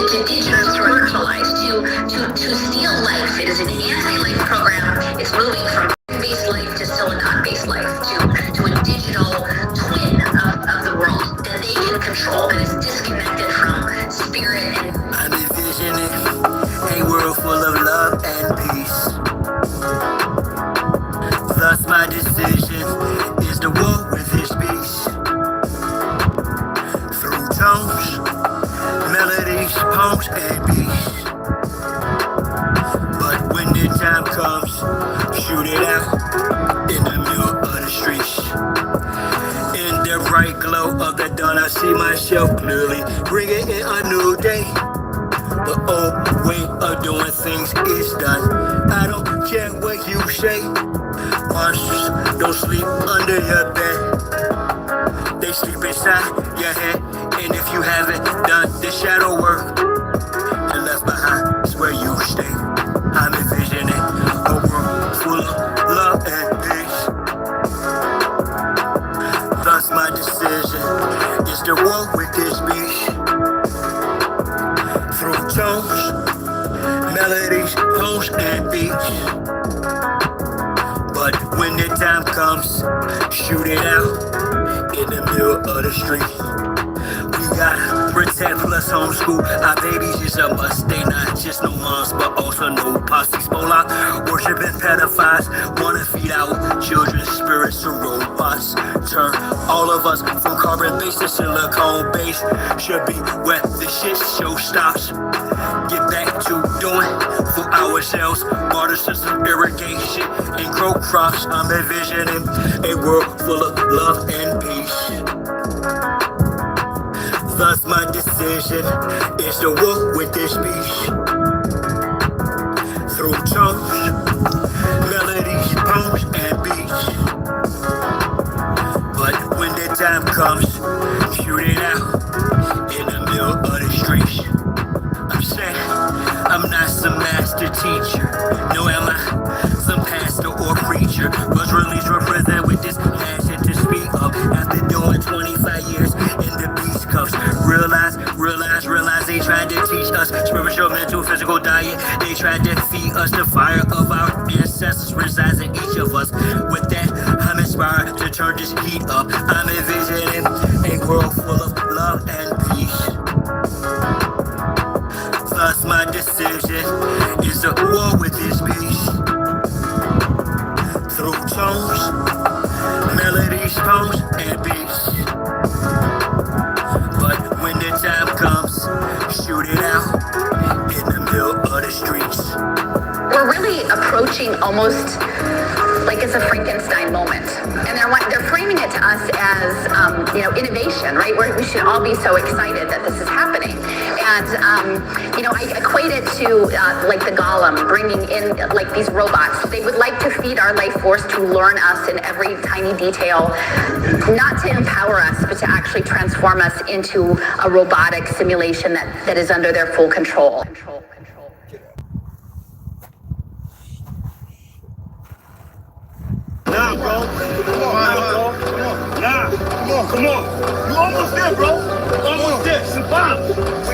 dedigitalize, to steal life. It is an anti-life program. It's moving from based life to silicon-based life to a digital twin of the world that they can control, that is disconnected from spirit. And I'm envisioning a world full of love and peace. Thus my decision is to walk with his peace. Through tones, melodies, poems, and beats. But when the time comes, shoot it out in the middle of the streets. In the bright glow of the dawn, I see myself clearly, bringing in a new day. The old way of doing things is done. I don't care what you say. Monsters don't sleep under your bed. They sleep inside your head. And if you haven't done the shadow work and left behind is where you stay. I'm envisioning a world full of love and peace. Thus my decision is to walk with this beast. Through tones, melodies, poems, and beats. But when the time comes, shoot it out in the middle of the street. We gotta protect plus homeschool. Our babies is a must. They not just no moms, but also no posse. Spola, worshiping pedophiles. Wanna feed our children's spirits to robots. Turn all of us from carbon-based to silicone-based. Should be where the shit show stops. Get back to doing for ourselves. Water system irrigation and grow crops. I'm envisioning a world full of love and peace. Thus my decision is to walk with this beast. Through tones, melodies, poems, and beats. But when the time comes, shoot it out in the middle of the streets. I'm saying I'm not some master teacher. No, am I some pastor or preacher? Was released represent with this passion to speak up after doing 25 years in the beast cuffs. Realize they tried to teach us spiritual, mental, physical diet. They tried to feed us the fire of our ancestors resides in each of us. With that, I'm inspired to turn this heat up. I'm envisioning a world full of love and peace. Thus my decision is to war with this beast. Through tones, melodies, poems, and beats. But when the time comes, shoot it out in the middle of the streets. we're really approaching almost like it's a Frankenstein moment. And they're framing it to us as, innovation, right? We should all be so excited that this is happening. And, I equate it to like the Golem, bringing in like these robots. They would like to feed our life force to learn us in every tiny detail, not to empower us, but to actually transform us into a robotic simulation that is under their full control. Nah, bro. Come on, bro. Nah, come on. You almost there, bro. Almost there. Survive. Survive.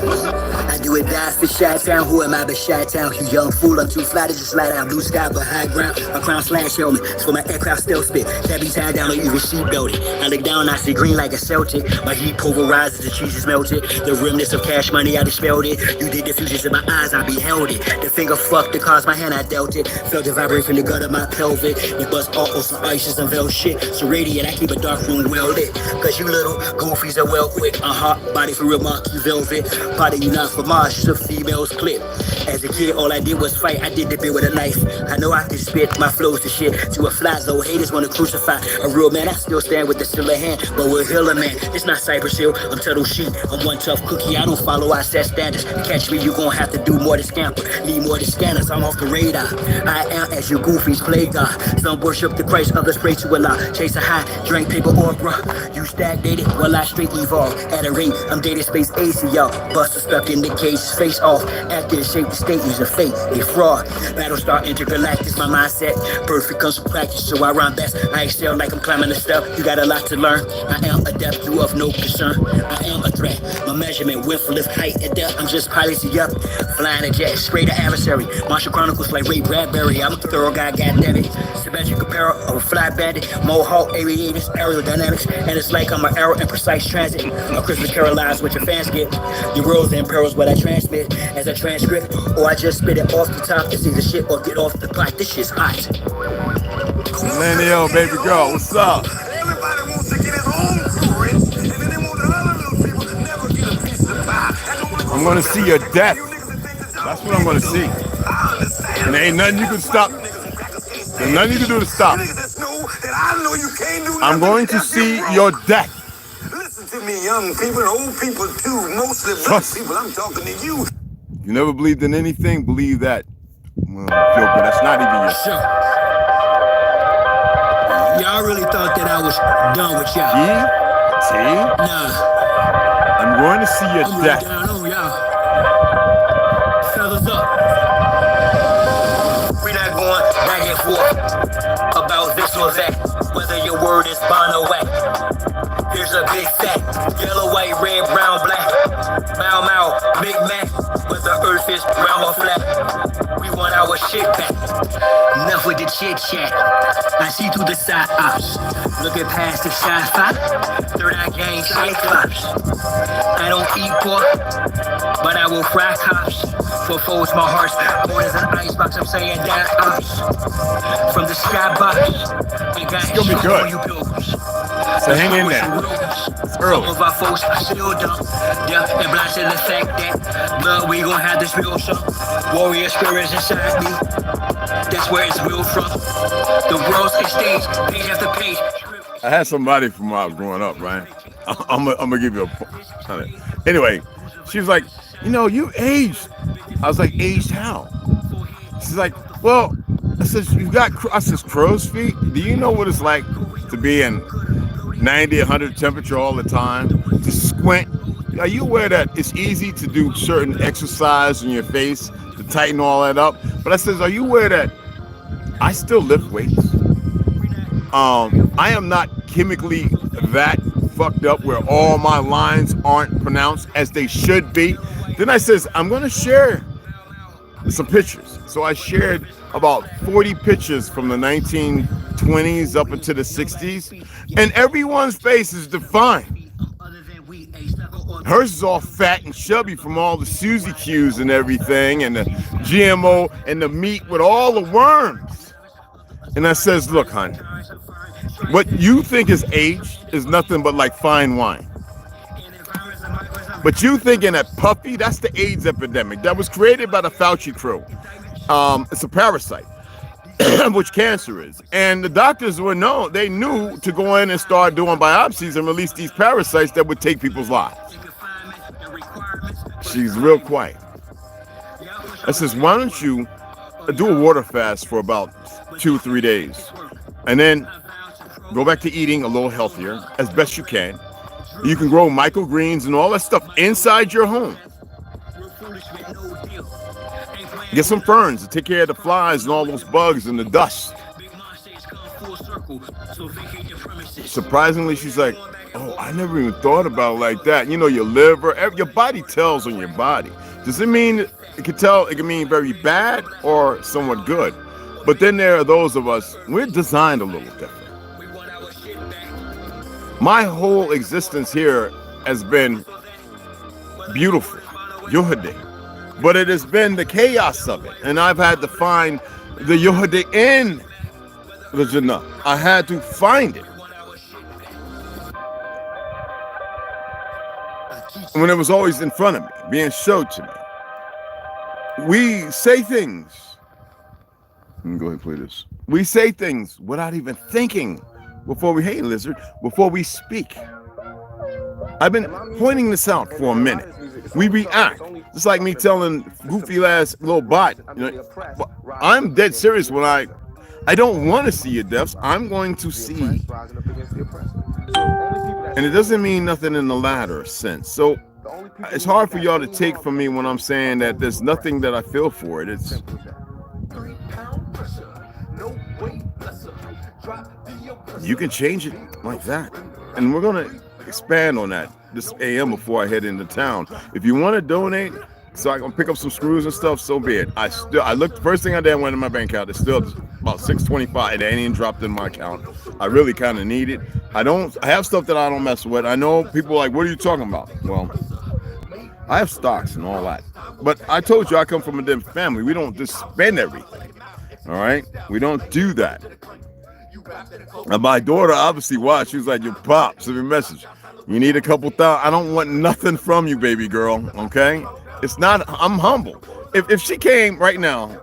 Push up. I do it die for Chi-Town. Who am I but Chi-Town? You young fool, I'm too fly to just slide out. Blue sky but high ground. My crown slash helmet. It's for my aircraft still spit. That be tied down or even sheep belted. I look down, I see green like a Celtic. My heat pulverizes, the cheese is melted. The remnants of cash money, I dispelled it. You did the fusions in my eyes, I beheld it. The finger fucked the cause, my hand I dealt it. Felt it vibrate from the gut of my pelvic. We bust all on some ices and veil shit. So radiant, I keep a dark room well lit. Cause you little goofies are well quick. Body for real monkey velvet. Body you not for Mars, just a female's clip. As a kid, all I did was fight. I did the bit with a knife. I know I can spit my flows to shit. To a fly though, haters wanna crucify a real man. I still stand with the still hand, but we're healer man. It's not Cypress Hill, I'm Turtle Sheep. I'm one tough cookie, I don't follow I set standards. To catch me, you gon' have to do more to scamper. Need more to scanners, I'm off the radar. I am as you goofies play God. Some worship the Christ, others pray to Allah. Chase a high, drink paper or bruh. You stagnated, while I straight evolve. At a rate, I'm dated space AC, y'all. Buster stuck in the cage, face off. After it shaped the state, use a fate, a fraud. Battlestar intergalactic, my mindset. Perfect comes from practice, so I rhyme best. I excel like I'm climbing the step. You got a lot to learn. I am adept, you of no concern. I am a threat. My measurement, width, lift, height, and depth. I'm just piloting up. Flying a jet, straight to adversary. Martial Chronicles like Ray Bradbury. I'm a thorough guy, goddammit. Symmetric apparel, or fly bandit. Mohawk, aviators, aerodynamics. And it's like I'm an arrow in precise transit. A Christmas Carol lies what your fans get. Your worlds and perils what I transmit as a transcript. Or I just spit it off the top. It's either shit or get off the pot. This shit's hot. Lenio, baby girl, what's up? Everybody wants to get his own story, and then they want the other little people to never get a piece of the pie. I'm gonna see your death. That's what I'm gonna see. And there ain't nothing you can stop. There's nothing you can do to stop. I'm going to see your death. Listen to me, young people and old people too, mostly black people. I'm talking to you. You never believed in anything, believe that. Well, Joker, that's not even your show. Y'all really thought that I was done with y'all? Yeah? See? Nah. I'm going to see your death. Down on y'all. Fellas up. We're not going back and forth about this or that, whether your word is bond or whack. Here's a big fact: yellow, white, red, brown, black. Mau Mau, Big Mac, whether earth is round or flat. We want our shit back. Enough with the chit chat. I see through the side ops. Looking past the shy five. Third eye gang cyclops. I don't eat pork, but I will fry cops. For foes, my heart's more as an icebox. I'm saying that ops. From the skybox. It's gonna be good. So hang in there. It's early. Some of our folks are still dumb. Deaf and blind to the fact that blood, we gon' have this real show. Warrior spirits inside me. That's where it's real from. The world's a stage, page after page. I had somebody from when I was growing up, right? I'm gonna give you a. Anyway, she was like, you know, you aged. I was like, aged how? She's like, well, I said, I said, crow's feet. Do you know what it's like to be in 90, 100 temperature all the time? To squint. Are you aware that it's easy to do certain exercise in your face to tighten all that up? But I says, are you aware that I still lift weights? I am not chemically that fucked up where all my lines aren't pronounced as they should be. Then I says, I'm going to share some pictures. So I shared about 40 pictures from the 1920s up into the 60s, and everyone's face is defined. Hers is all fat and chubby from all the Suzy Q's and everything, and the GMO and the meat with all the worms. And I says, look, hon, what you think is aged is nothing but like fine wine. But you thinking that puffy, that's the AIDS epidemic that was created by the Fauci crew. It's a parasite, which cancer is. And the doctors they knew to go in and start doing biopsies and release these parasites that would take people's lives. She's real quiet. I says, why don't you do a water fast for about 2-3 days, and then go back to eating a little healthier as best you can. You can grow microgreens and all that stuff inside your home. Get some ferns to take care of the flies and all those bugs and the dust. Surprisingly, she's like, oh, I never even thought about it like that. You know, your liver, your body tells on your body. Does it mean it can tell? It can mean very bad or somewhat good. But then there are those of us, we're designed a little different. My whole existence here has been beautiful, Yuhadi, but it has been the chaos of it, and I've had to find the Yuhadi in the Jannah. I had to find it. When it was always in front of me, being showed to me. We say things. Let me go ahead and play this. We say things without even thinking before we, hey lizard, before we speak. I've been pointing this out for a minute. We react. It's like me telling goofy ass little bot, you know, I'm dead serious when I don't want to see your deaths. I'm going to see. And it doesn't mean nothing in the latter sense. So it's hard for y'all to take from me when I'm saying that there's nothing that I feel for it. It's you can change it like that, and we're gonna expand on that this AM before I head into town. If you want to donate, so I can pick up some screws and stuff, so be it. I looked. The first thing I did, I went in my bank account. It's still about $625. It ain't even dropped in my account. I really kind of need it. I have stuff that I don't mess with. I know people are like, what are you talking about? Well, I have stocks and all that. But I told you I come from a different family. We don't just spend everything. All right? We don't do that. And my daughter obviously watched. She was like, your pop, send me a message. You need a couple thousand. I don't want nothing from you, baby girl. Okay? It's not, I'm humble. If she came right now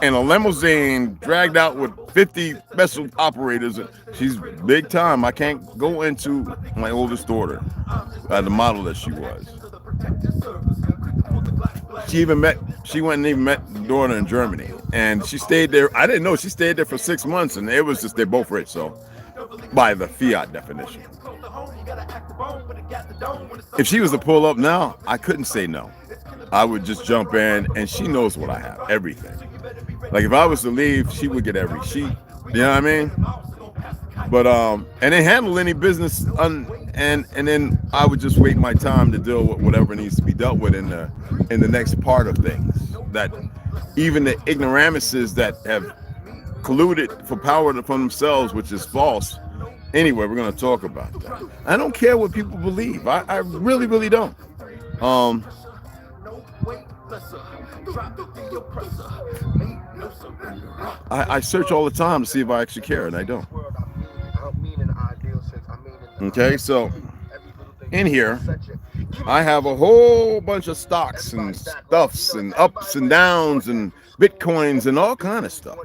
in a limousine dragged out with 50 special operators, she's big time. I can't go into my oldest daughter, the model that she was. She went and even met the daughter in Germany, and she stayed there. I didn't know she stayed there for 6 months, and it was just, they're both rich, so by the fiat definition. If she was to pull up now, I couldn't say no. I would just jump in, and she knows what I have, everything. Like if I was to leave, she would get every sheet. You know what I mean? But and then handle any business, and then I would just wait my time to deal with whatever needs to be dealt with in the next part of things. That even the ignoramuses that have colluded for power from themselves, which is false. Anyway, we're going to talk about that. I don't care what people believe. I really, really don't. I search all the time to see if I actually care, and I don't. Okay, so in here, I have a whole bunch of stocks and stuffs and ups and downs and Bitcoins and all kind of stuff.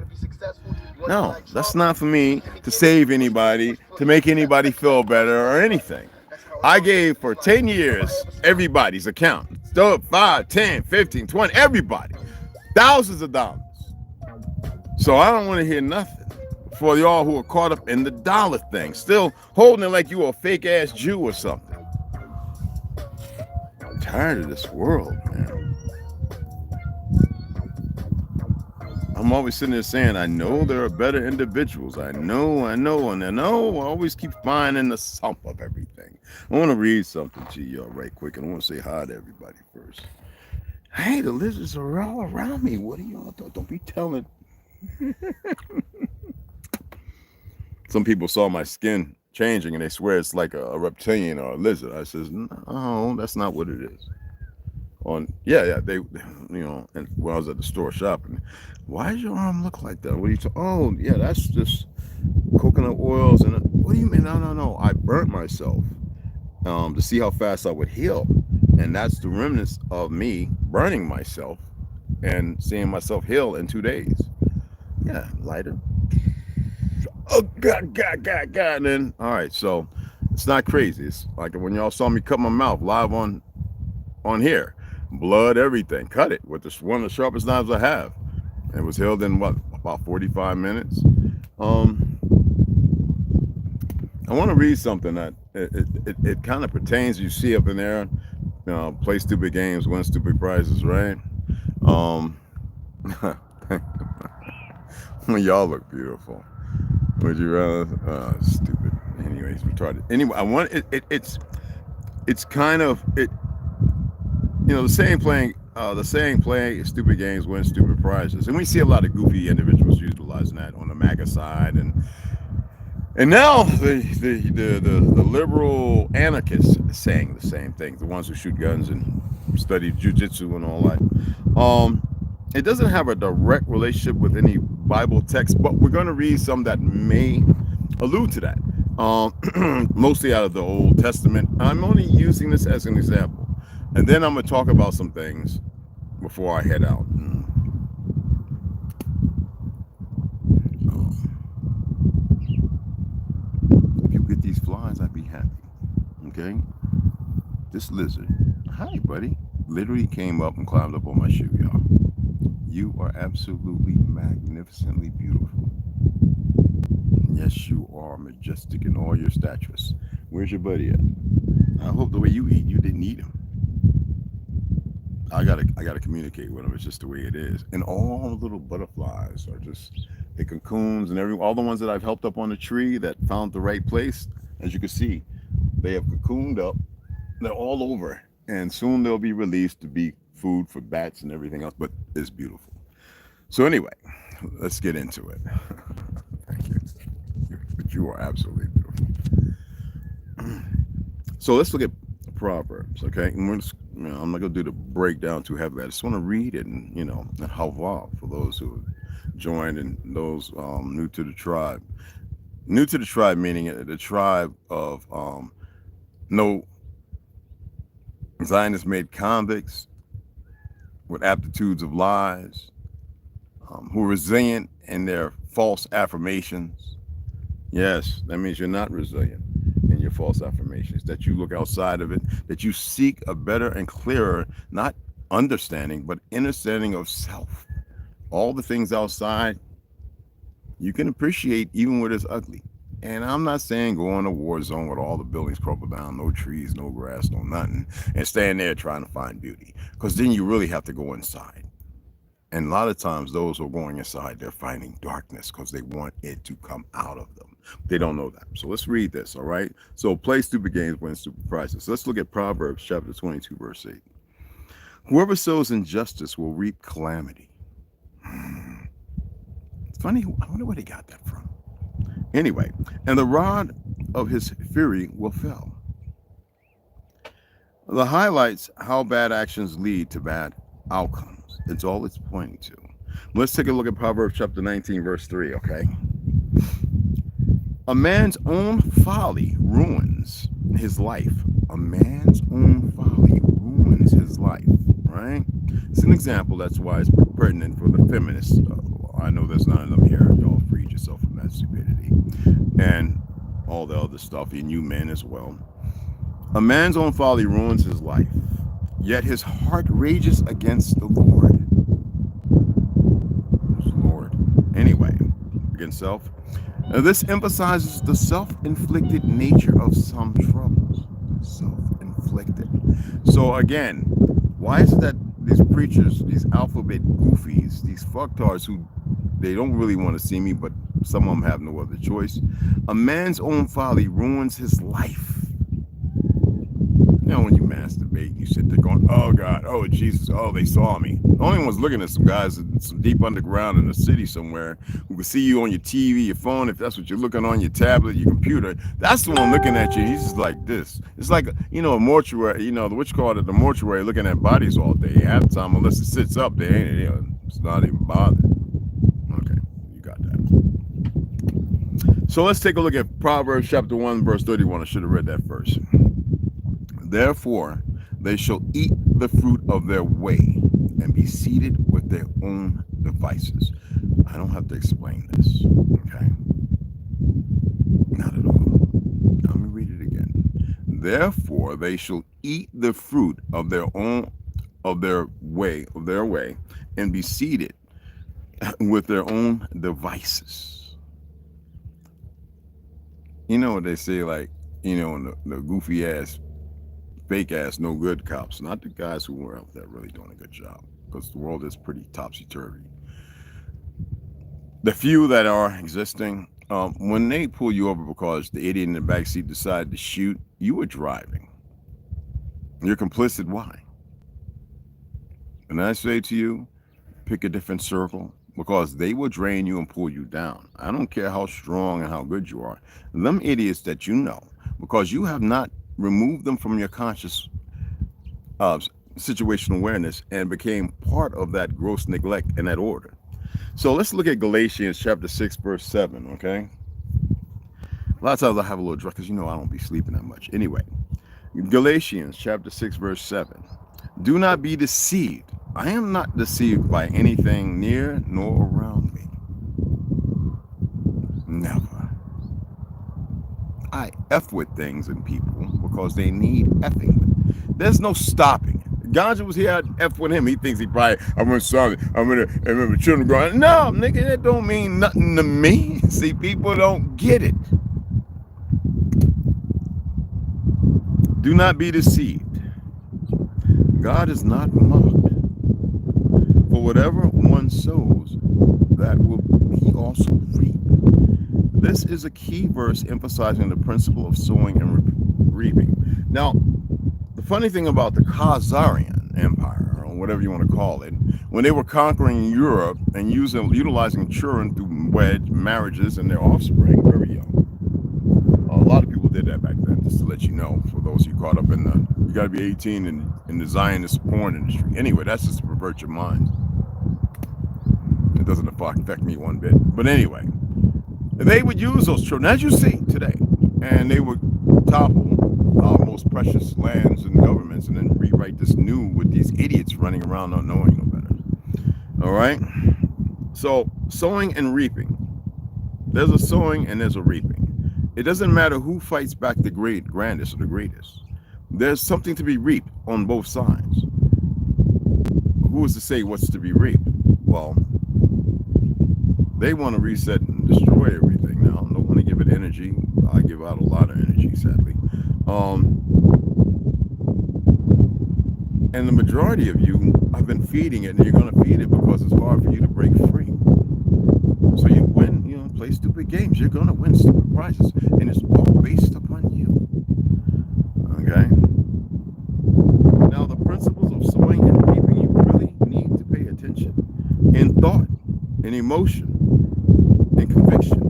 No, that's not for me to save anybody, to make anybody feel better or anything. I gave for 10 years everybody's account. Still 5, 10, 15, 20, everybody. Thousands of dollars. So I don't want to hear nothing for y'all who are caught up in the dollar thing. Still holding it like you a fake ass Jew or something. I'm tired of this world, man. I'm always sitting there saying, I know there are better individuals. I know, and I know. I always keep finding the sump of everything. I want to read something to y'all right quick, and I want to say hi to everybody first. Hey, the lizards are all around me. What are y'all? Don't be telling. Some people saw my skin changing, and they swear it's like a reptilian or a lizard. I says, no, that's not what it is. They and when I was at the store shopping, why does your arm look like that? What are you talking? Oh, yeah, that's just coconut oils. And what do you mean? No. I burnt myself to see how fast I would heal, and that's the remnants of me burning myself and seeing myself heal in 2 days. Yeah, lighter. Oh God, and then all right. So it's not crazy. It's like when y'all saw me cut my mouth live on here. Blood, everything. Cut it with one of the sharpest knives I have. It was healed in about 45 minutes. I want to read something that it kind of pertains. You see up in there, play stupid games, win stupid prizes, right? Y'all look beautiful. Would you rather? Stupid. Anyways, retarded. Anyway, I want it's kind of it. The saying playing stupid games win stupid prizes, and we see a lot of goofy individuals utilizing that on the MAGA side, and now the liberal anarchists are saying the same thing. The ones who shoot guns and study jujitsu and all that. It doesn't have a direct relationship with any Bible text, but we're going to read some that may allude to that. Mostly out of the Old Testament. I'm only using this as an example. And then I'm going to talk about some things before I head out. If you get these flies, I'd be happy. Okay? This lizard, hi buddy, literally came up and climbed up on my shoe, y'all. You are absolutely magnificently beautiful. Yes, you are majestic in all your statures. Where's your buddy at? I hope the way you eat, you didn't eat him. I gotta communicate with them. It's just the way it is. And all the little butterflies are just the cocoons and all the ones that I've helped up on the tree that found the right place. As you can see, they have cocooned up. They're all over, and soon they'll be released to be food for bats and everything else. But it's beautiful. So anyway, let's get into it. Thank you. But you are absolutely beautiful. So let's look at Proverbs, okay? And we're just, I'm not gonna do the breakdown too heavily. I just want to read it and halva for those who joined and those new to the tribe. New to the tribe meaning the tribe of no Zionists made convicts with aptitudes of lies, who are resilient in their false affirmations. Yes, that means you're not resilient in your false affirmations, that you look outside of it, that you seek a better and clearer, not understanding, but understanding of self. All the things outside, you can appreciate even when it's ugly. And I'm not saying go in a war zone with all the buildings crumpled down, no trees, no grass, no nothing, and stand there trying to find beauty. Because then you really have to go inside. And a lot of times those who are going inside, they're finding darkness because they want it to come out of them. They don't know that. So let's read this, all right? So play stupid games, win stupid prizes. Let's look at Proverbs chapter 22, verse 8. Whoever sows injustice will reap calamity. It's funny, I wonder where they got that from. Anyway, and the rod of his fury will fail. The highlights how bad actions lead to bad outcomes. That's all it's pointing to. Let's take a look at Proverbs chapter 19, verse 3, okay? A man's own folly ruins his life. A man's own folly ruins his life, right? It's an example. That's why it's pertinent for the feminists. I know there's none of them here. Y'all freed yourself from that stupidity and all the other stuff, and you men as well. A man's own folly ruins his life, yet his heart rages against the Lord. Lord. Anyway, against self. Now this emphasizes the self-inflicted nature of some troubles. Self-inflicted. So again, why is it that these preachers, these alphabet goofies, these fucktards who they don't really want to see me, but some of them have no other choice. A man's own folly ruins his life. You know, when you masturbate, you sit there going, oh God, oh Jesus, oh, they saw me. The only one's looking at some guys in some deep underground in the city somewhere who can see you on your TV, your phone, if that's what you're looking on, your tablet, your computer. That's the one looking at you. He's just like this. It's like, a mortuary, the mortuary looking at bodies all day. Half the time, unless it sits up there, it's not even bothered. Okay, you got that. So let's take a look at Proverbs chapter 1, verse 31. I should have read that first. Therefore, they shall eat the fruit of their way and be seated with their own devices. I don't have to explain this, okay? Not at all. Let me read it again. Therefore, they shall eat the fruit of their way, and be seated with their own devices. You know what they say, like, the goofy ass, fake ass, no good cops, not the guys who were out there really doing a good job, because the world is pretty topsy-turvy. The few that are existing, when they pull you over because the idiot in the backseat decided to shoot, you were driving. You're complicit. Why? And I say to you, pick a different circle, because they will drain you and pull you down. I don't care how strong and how good you are. Them idiots that because you have not removed them from your conscious situational awareness and became part of that gross neglect and that order. So let's look at Galatians chapter 6, verse 7, okay? A lot of times I have a little drug because I don't be sleeping that much. Anyway, Galatians chapter 6, verse 7. Do not be deceived. I am not deceived by anything near nor around me. Never. I F with things and people because they need effing with. There's no stopping it. Ganja was here, I'd F with him. He thinks he probably, I'm gonna remember children growing. No, nigga, that don't mean nothing to me. See, people don't get it. Do not be deceived. God is not mocked. whatever one sows, that will he also reap. This is a key verse emphasizing the principle of sowing and reaping. Now, the funny thing about the Khazarian Empire, or whatever you want to call it, when they were conquering Europe and utilizing children through marriages and their offspring very young. A lot of people did that back then, just to let you know, for those you caught up in the, you got to be 18 in the Zionist porn industry. Anyway, that's just to pervert your mind. It doesn't affect me one bit. But anyway, they would use those children, as you see today, and they would topple our most precious lands and governments and then rewrite this new with these idiots running around not knowing no better. All right? So, sowing and reaping. There's a sowing and there's a reaping. It doesn't matter who fights back the grandest or the greatest. There's something to be reaped on both sides. Who is to say what's to be reaped? Well, they want to reset and destroy everything now. I don't want to give it energy. I give out a lot of energy, sadly. And the majority of you, I've been feeding it, and you're going to feed it because it's hard for you to break free. So you win, you know, play stupid games. You're going to win stupid prizes, and it's all based upon you. Okay? Now, the principles of sowing and reaping, you really need to pay attention in thought, in emotion, in conviction.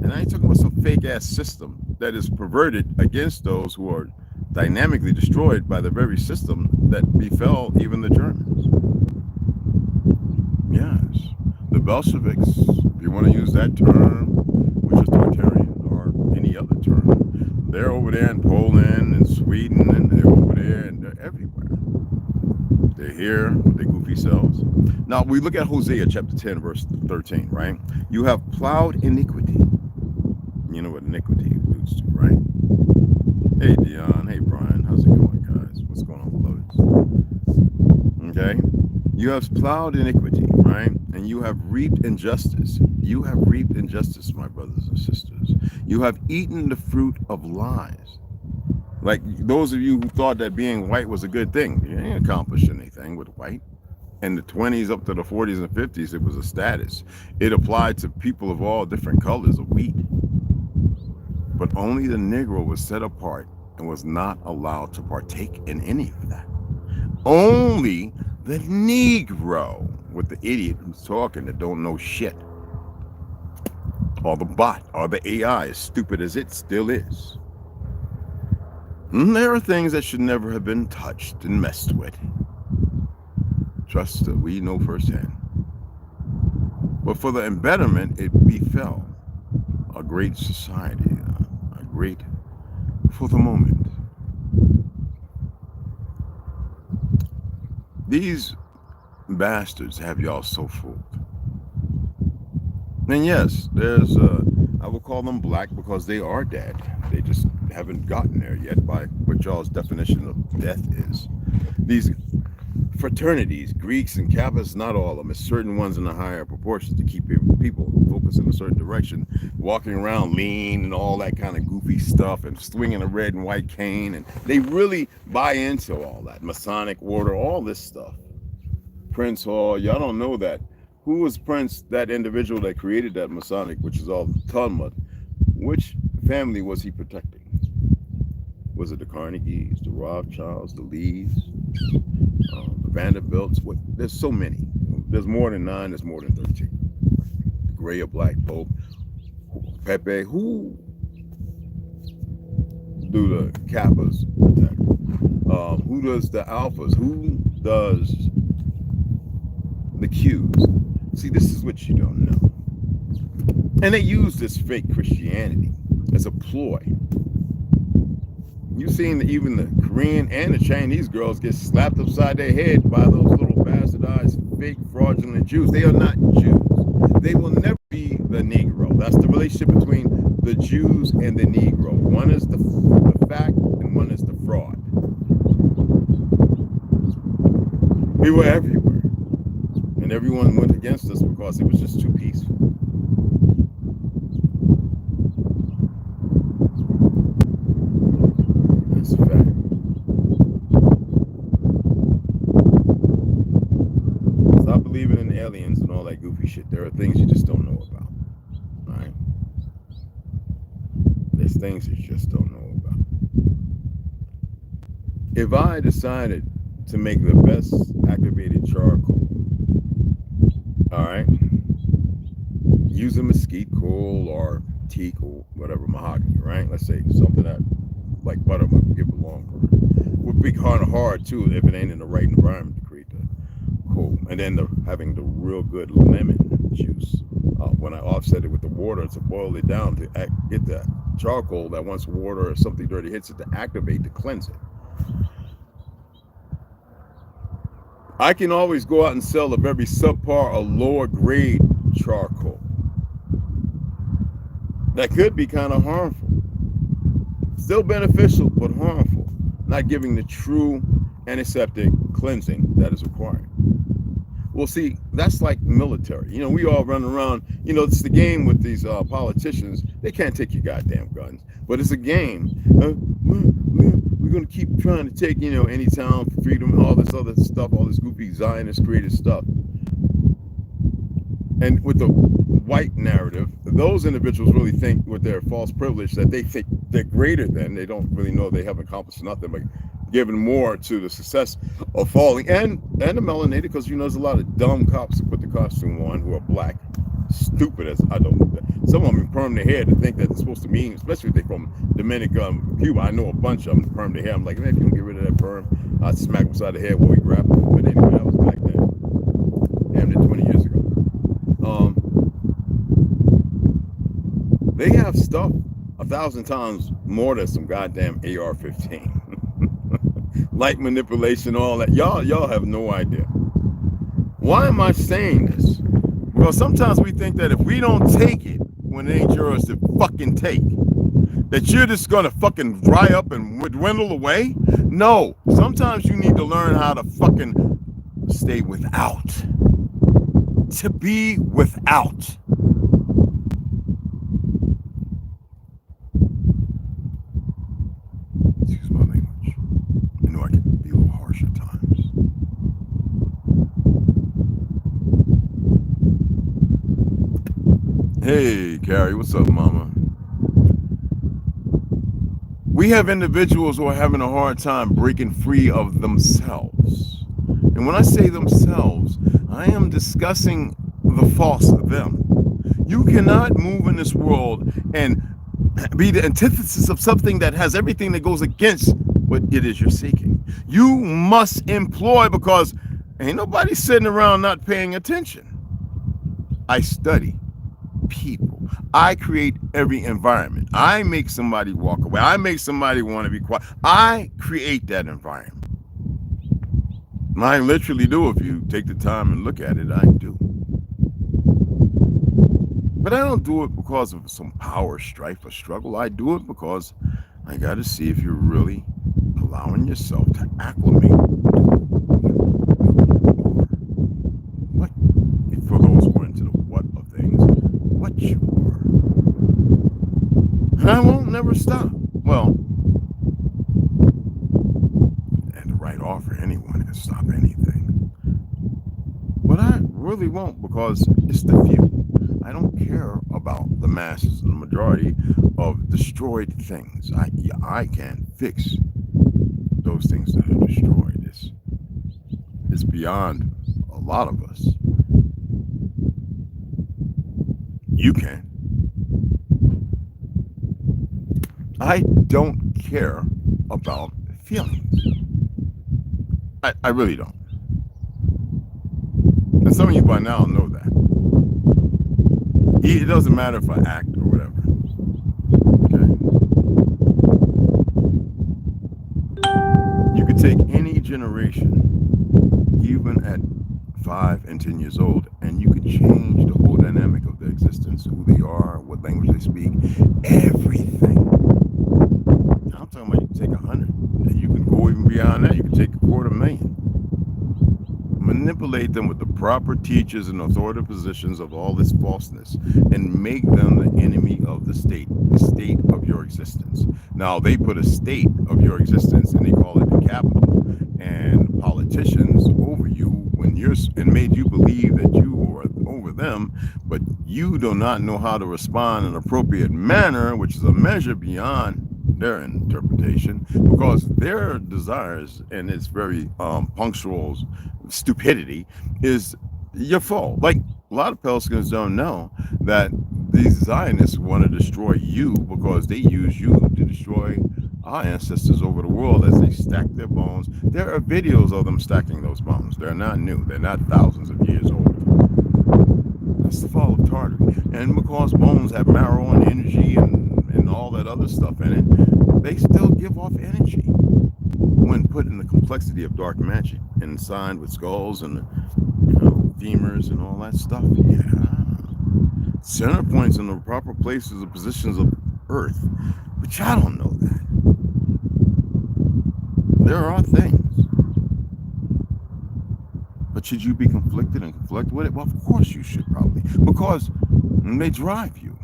And I ain't talking about some fake-ass system that is perverted against those who are dynamically destroyed by the very system that befell even the Germans. Yes, the Bolsheviks, if you want to use that term, which is totalitarian, or any other term, they're over there in Poland and Sweden, and they're over there and they're everywhere. They're here with their goofy selves. Now, we look at Hosea chapter 10, verse 13, right? You have plowed iniquity. You know what iniquity alludes to, right? Hey, Dion. Hey, Brian. How's it going, guys? What's going on, beloveds? Okay? You have plowed iniquity, right? And you have reaped injustice. You have reaped injustice, my brothers and sisters. You have eaten the fruit of lies. Like those of you who thought that being white was a good thing, you ain't accomplished anything with white. In the 20s up to the 40s and 50s, it was a status. It applied to people of all different colors of wheat. But only the Negro was set apart and was not allowed to partake in any of that. Only the Negro, with the idiot who's talking that don't know shit. Or the bot, or the AI, as stupid as it still is. And there are things that should never have been touched and messed with. Trust that we know firsthand. But for the embetterment, it befell a great society, a great for the moment. These bastards have y'all so fooled. And yes, there's I will call them black because they are dead. They just haven't gotten there yet by what y'all's definition of death is. These fraternities, Greeks and Kappas, not all of them, it's certain ones in the higher proportions to keep people focused in a certain direction, walking around lean and all that kind of goofy stuff and swinging a red and white cane, and they really buy into all that Masonic order, all this stuff. Prince Hall, y'all don't know that. Who was Prince, that individual that created that Masonic, which is all the Talmud? Which family was he protecting? Was it the Carnegies, the Rothschilds, the Lees, the Vanderbilts? What? There's so many. There's more than 9. There's more than 13. Gray or Black Pope, Pepe. Who do the Kappas protect? Who does the Alphas? Who does the Qs? See, this is what you don't know. And they use this fake Christianity as a ploy. You've seen that even the Korean and the Chinese girls get slapped upside their head by those little bastardized, fake, fraudulent Jews. They are not Jews. They will never be the Negro. That's the relationship between the Jews and the Negro. One is the fact and one is the fraud. We were everywhere. And everyone went against us because it was just too peaceful. That's a fact. Stop believing there are things you just don't know about, right? There's things you just don't know about. If I decided to make the best activated charcoal, all right, using mesquite coal or teak or whatever, mahogany, right? Let's say something that like butter would give a long burn. Would be kind of hard too if it ain't in the right environment to create the coal. And then having the real good lemon juice. When I offset it with the water to boil it down to get that charcoal that once water or something dirty hits it to activate, to cleanse it. I can always go out and sell a very subpar or lower grade charcoal. That could be kind of harmful. Still beneficial, but harmful. Not giving the true antiseptic cleansing that is required. Well, see, that's like military. You know, we all run around, you know, it's the game with these politicians. They can't take your goddamn guns, but it's a game. We're going to keep trying to take, you know, any town for freedom and all this other stuff, all this goofy Zionist created stuff. And with the white narrative, those individuals really think with their false privilege that they think they're greater than. They don't really know they haven't accomplished nothing but giving more to the success of falling and the melanated, because, you know, there's a lot of dumb cops who put the costume on who are black. Stupid as I don't know. Some of them perm their hair to think that it's supposed to mean, especially if they're from Dominican, Cuba. I know a bunch of them perm their hair. I'm like, man, if you don't get rid of that perm, I'd smack them beside the head while we grab them. But anyway, that was back then. Damn near 20 years ago. They have stuff 1,000 times more than some goddamn AR-15. Light manipulation, all that. Y'all have no idea. Why am I saying this? Because sometimes we think that if we don't take it when it ain't yours to fucking take, that you're just gonna fucking dry up and dwindle away. No, sometimes you need to learn how to fucking stay without. To be without. Excuse my language. I know I can be a little harsh at times. Hey, Carrie, what's up, mama? We have individuals who are having a hard time breaking free of themselves. And when I say themselves, I am discussing the false them. You cannot move in this world and be the antithesis of something that has everything that goes against what it is you're seeking. You must employ, because ain't nobody sitting around not paying attention. I study people. I create every environment. I make somebody walk away. I make somebody want to be quiet. I create that environment. And I literally do. If you take the time and look at it, I do. But I don't do it because of some power, strife, or struggle. I do it because I got to see if you're really allowing yourself to acclimate. What? For those who are into the what of things, what you are. And I won't never stop. Well, and the right offer, anyone can stop anything. But I really won't, because it's the few. I don't care about the masses and the majority of destroyed things. I can fix those things that are destroyed. It's beyond a lot of us. You can. I don't care about feelings. I really don't. And some of you by now know that. It doesn't matter if I act or whatever. Okay. You could take any generation, even at 5 and 10 years old, and you could change the whole dynamic of their existence, who they are, what language they speak, everything. I'm talking about you can take 100, and you can go even beyond that. You can take 250,000. Manipulate them with the proper teachers and authoritative positions of all this falseness, and make them the enemy of the state of your existence. Now, they put a state of your existence, and they call it the capital, and politicians over you when you're, and made you believe that you are over them, but you do not know how to respond in an appropriate manner, which is a measure beyond their interpretation, because their desires and its very punctual stupidity is your fault. Like, a lot of Pelicans don't know that these Zionists want to destroy you because they use you to destroy our ancestors over the world as they stack their bones. There are videos of them stacking those bones. They're not new. They're not thousands of years old. That's the fall of Tartary. And because bones have marrow and energy and all that other stuff in it, they still give off energy when put in the complexity of dark magic and signed with skulls and femurs and all that stuff. Yeah. Center points in the proper places or positions of Earth. But y'all don't know that. There are things. But should you be conflicted and conflict with it? Well, of course you should, probably. Because they drive you.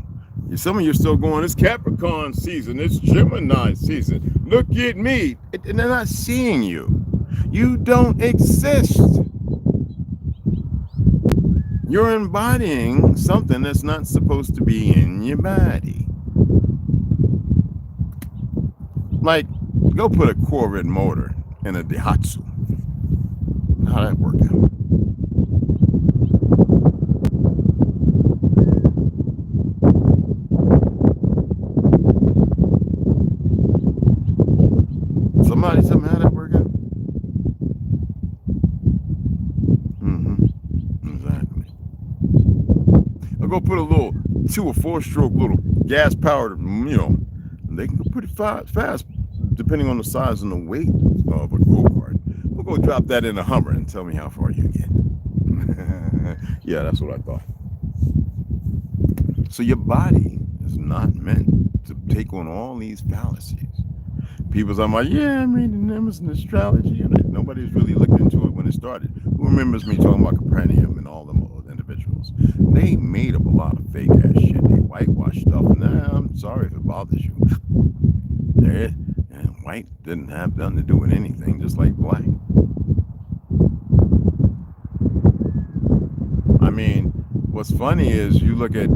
Some of you are still going, it's Capricorn season, it's Gemini season. Look at me. And they're not seeing you. You don't exist. You're embodying something that's not supposed to be in your body. Like, go put a Corvette motor in a Daihatsu. How'd that work out? Somebody tell me how that work out? Exactly. I'll go put a little 2 or 4 stroke little gas powered, they can go pretty fast depending on the size and the weight of a go-kart. We'll go drop that in a Hummer and tell me how far you get. Yeah, that's what I thought. So your body is not meant to take on all these fallacies. People's like, yeah, I'm reading numbers and astrology, and nobody's really looked into it when it started. Who remembers me talking about Capernaum and all them individuals? They made up a lot of fake ass shit. They whitewashed stuff. Nah, I'm sorry if it bothers you. And white didn't have nothing to do with anything, just like black. I mean, what's funny is you look at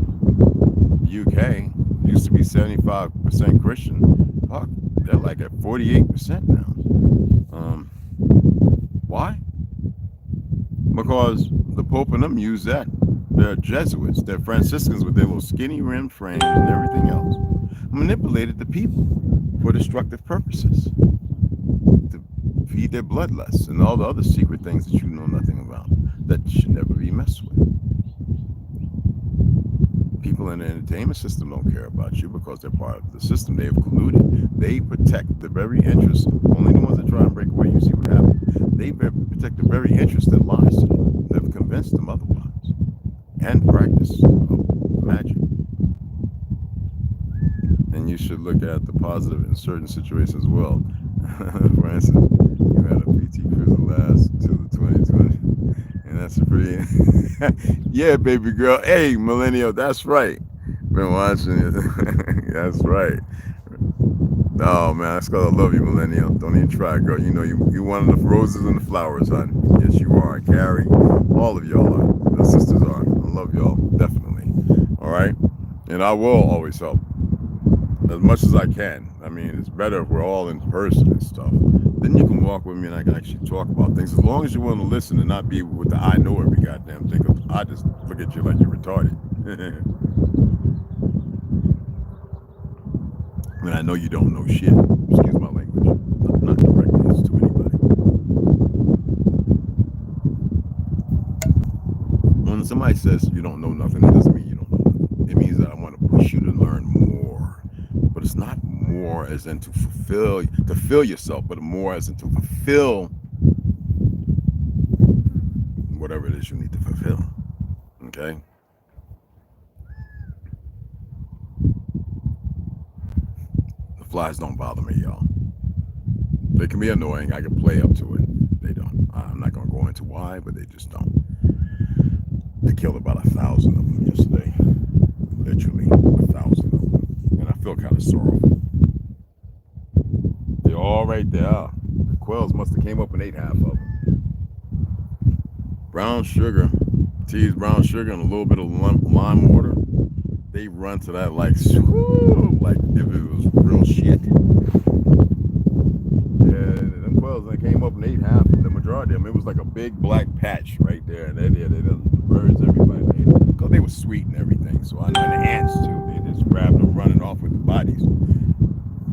UK, used to be 75% Christian. Fuck, they're like at 48% now. Why? Because the Pope and them use that. They're Jesuits, they're Franciscans with their little skinny rimmed frames and everything else. Manipulated the people for destructive purposes. To feed their bloodlusts and all the other secret things that you know nothing about that should never be messed with. People in the entertainment system don't care about you because they're part of the system. They have colluded. They protect the very interests, only the ones that try and break away, you see what happens. They protect the very interest that lies to them. They've convinced them otherwise. And practice of magic. And you should look at the positive in certain situations as well. For instance, you had a PT cruiser last till the 2020. And that's a pretty... Yeah, baby girl. Hey, millennial, that's right. Been watching it. That's right. Oh, man, that's because I love you, millennial. Don't even try, girl. You know, you one of the roses and the flowers, hon. Yes, you are. Carrie, all of y'all are. The sisters are. I love y'all, definitely. All right? And I will always help as much as I can. I mean, it's better if we're all in person and stuff. Then you can walk with me and I can actually talk about things. As long as you're willing to listen and not be with the I know every goddamn thing. I just look at you like you're retarded. And I know you don't know shit. Excuse my language. Not directly this to anybody. When somebody says you don't know nothing, it doesn't mean you don't know nothing. It means that I want to push you to learn more. But it's not more as in to fill yourself, but more as in to fulfill whatever it is you need to fulfill. Okay? The flies don't bother me, y'all. They can be annoying. I can play up to it. They don't. I'm not going to go into why, but they just don't. They killed about 1,000 of them yesterday. Literally 1,000 of them. And I feel kind of sorrowful. They're all right there. The quails must have came up and ate half of them. Brown sugar teas, brown sugar, and a little bit of lime water. They run to that like, like if it was real shit. Yeah, them quails, they came up and ate half, the majority of them. It was like a big black patch right there, and they done the birds, everybody ate it because they were sweet and everything. So I know the ants too. They just grabbed them running off with the bodies.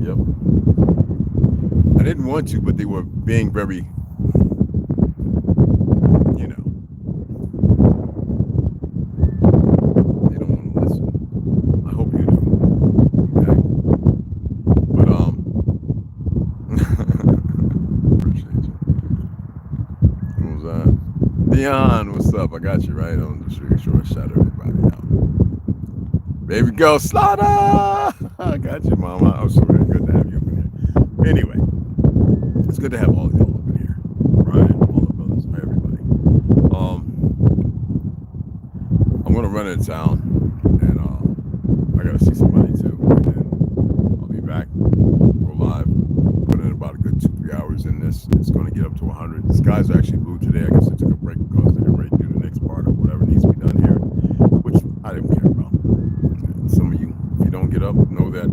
Yep. I didn't want to, but they were being very, you know, they don't want to listen. I hope you do. Okay. But appreciate you. What was that? Dion, what's up? I got you right. I'm just making sure I shout everybody out. Baby girl Slaughter! I got you, Mama. I'm so good to have you up in here. Anyway, it's good to have all of y'all up in here. Ryan, all the brothers, everybody. I'm gonna run into town, and I gotta see somebody too. And then I'll be back, go live, put in about a good 2-3 hours in this. It's gonna get up to 100. The skies are actually blue today. I guess they took a break because they're ready to do the next part of whatever needs to be done here, which I didn't care about. And some of you, if you don't get up, know that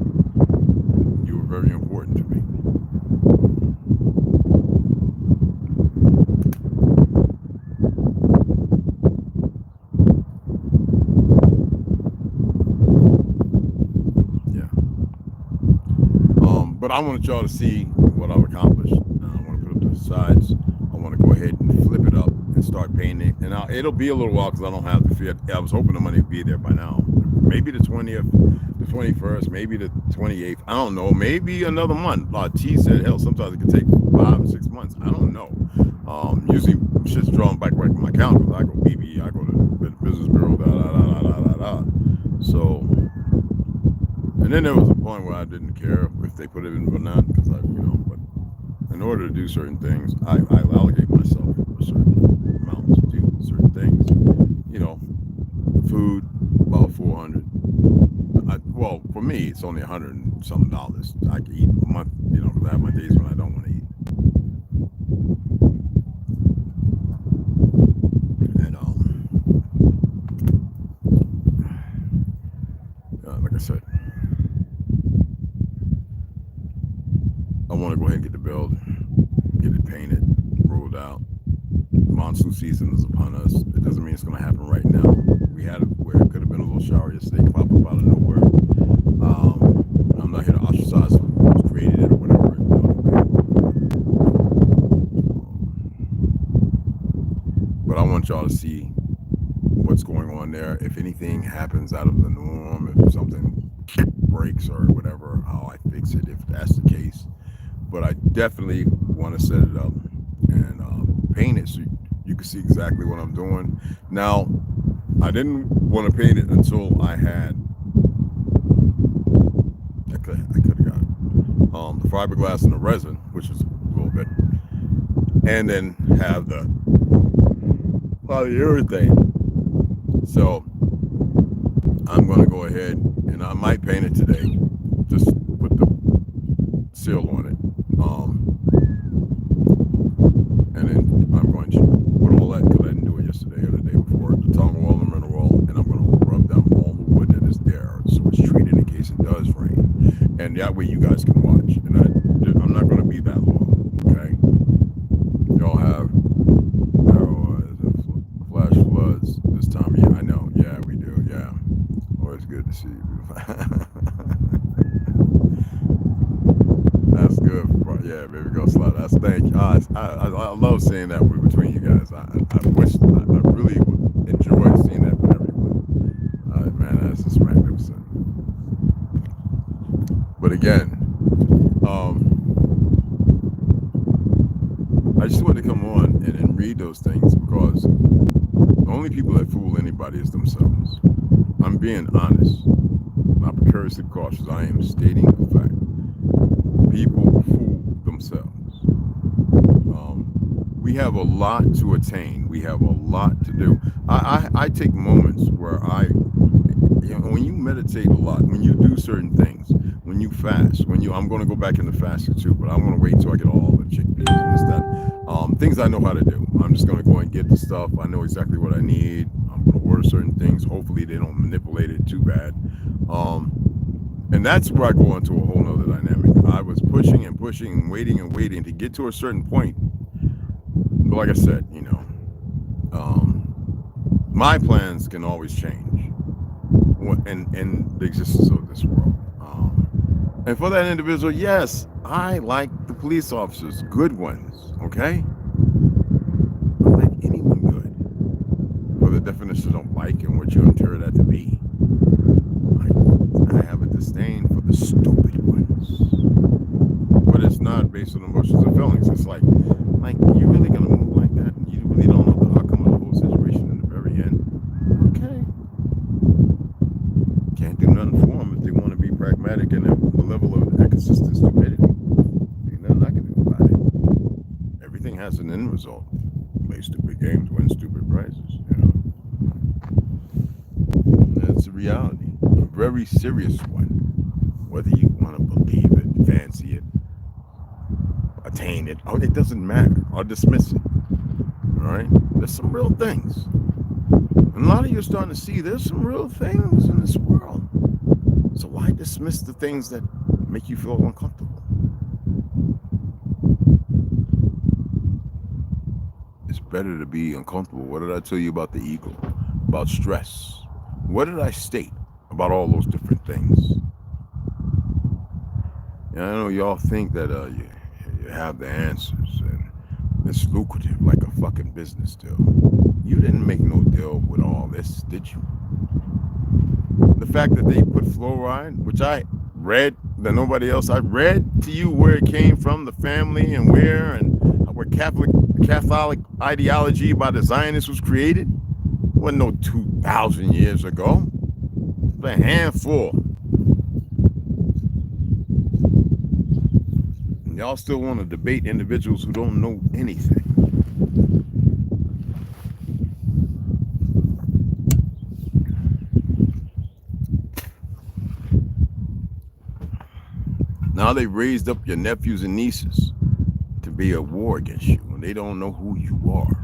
you were very important to me. But I wanted y'all to see what I've accomplished. I want to put up the sides. I want to go ahead and flip it up and start painting it. And it'll be a little while because I don't have the fit. I was hoping the money would be there by now. Maybe the 20th, the 21st, maybe the 28th. I don't know. Maybe another month. T said, hell, sometimes it can take 5 or 6 months. I don't know. Usually shit's drawn back right from my account because I go BB, I go to the business bureau, So, and then there was a point where I didn't care if they put it in or not, because but in order to do certain things, I allocate myself a certain amount to do certain things. Food, about 400. Well, for me, it's only $100 and something. I can eat a month, because I have my days when I don't want to eat. And like I said, I want to go ahead and get the build, get it painted, rolled out. Monsoon season is upon us. It doesn't mean it's going to happen right now. We had it where it could have been a little shower yesterday, pop up out of nowhere. I'm not here to ostracize who's created it or whatever. But I want y'all to see what's going on there. If anything happens out of the norm, if something breaks or whatever, how I fix it, if that's the case. But I definitely want to set it up and paint it so you can see exactly what I'm doing. Now, I didn't want to paint it until I had, I could have got the fiberglass and the resin, which is a little bit, and then have the polyurethane. So I'm going to go ahead and I might paint it today, just put the seal on it. And then I'm going to put all that, because I didn't do it yesterday or the day before, the tongue wall and mineral oil, and I'm going to rub down all the wood that is there so it's treated in case it does rain. And that way you guys can watch. And I'm not going to be that long, okay? Y'all have flash floods this time. Yeah, I know. Yeah, we do. Yeah. Always good to see you. That's good. Yeah, baby girl Slaughter. That's thank you. I love seeing that between you guys. I wish I really would enjoy seeing that with everyone. Man, that's just magnificent. But again, I just wanted to come on and read those things because the only people that fool anybody is themselves. I'm being honest, not precariously cautious. I am stating the fact. People fool themselves. We have a lot to attain. We have a lot to do. I take moments where when you meditate a lot, when you do certain things, when you fast, I'm going to go back into fasting too, but I want to wait until I get all the chickpeas and stuff. Things I know how to do. I'm just going to go and get the stuff. I know exactly what I need. I'm order certain things. Hopefully they don't manipulate it too bad. And that's where I go into a whole nother dynamic. I was pushing and pushing and waiting to get to a certain point. But like I said, you know, my plans can always change in the existence of this world. And for that individual, yes, I like the police officers, good ones, okay? I like anyone good. For the definition of like and what you inter that to be. I have a disdain for the stupid ones. But it's not based on emotions or feelings. It's like you really gonna move like that and you really don't know the outcome of the whole situation in the very end? Okay. Can't do nothing for them if they want to be pragmatic and have the level of inconsistent stupidity. Ain't nothing I can do about it. Everything has an end result. Play stupid games, win stupid prizes, you know. That's a reality. A very serious one. Whether you want to believe it, fancy it, attain it, it doesn't matter, or dismiss it. All right? There's some real things. And a lot of you are starting to see there's some real things in this world. So why dismiss the things that make you feel uncomfortable? It's better to be uncomfortable. What did I tell you about the ego? About stress? What did I state about all those different things? And I know y'all think that you have the answers and it's lucrative like a fucking business deal. You didn't make no deal with all this, did you? The fact that they put fluoride, which I read that nobody else, I read to you where it came from, the family and where Catholic ideology by the Zionists was created. Wasn't no 2,000 years ago. It's a handful. And y'all still want to debate individuals who don't know anything. Now they raised up your nephews and nieces to be a war against you when they don't know who you are.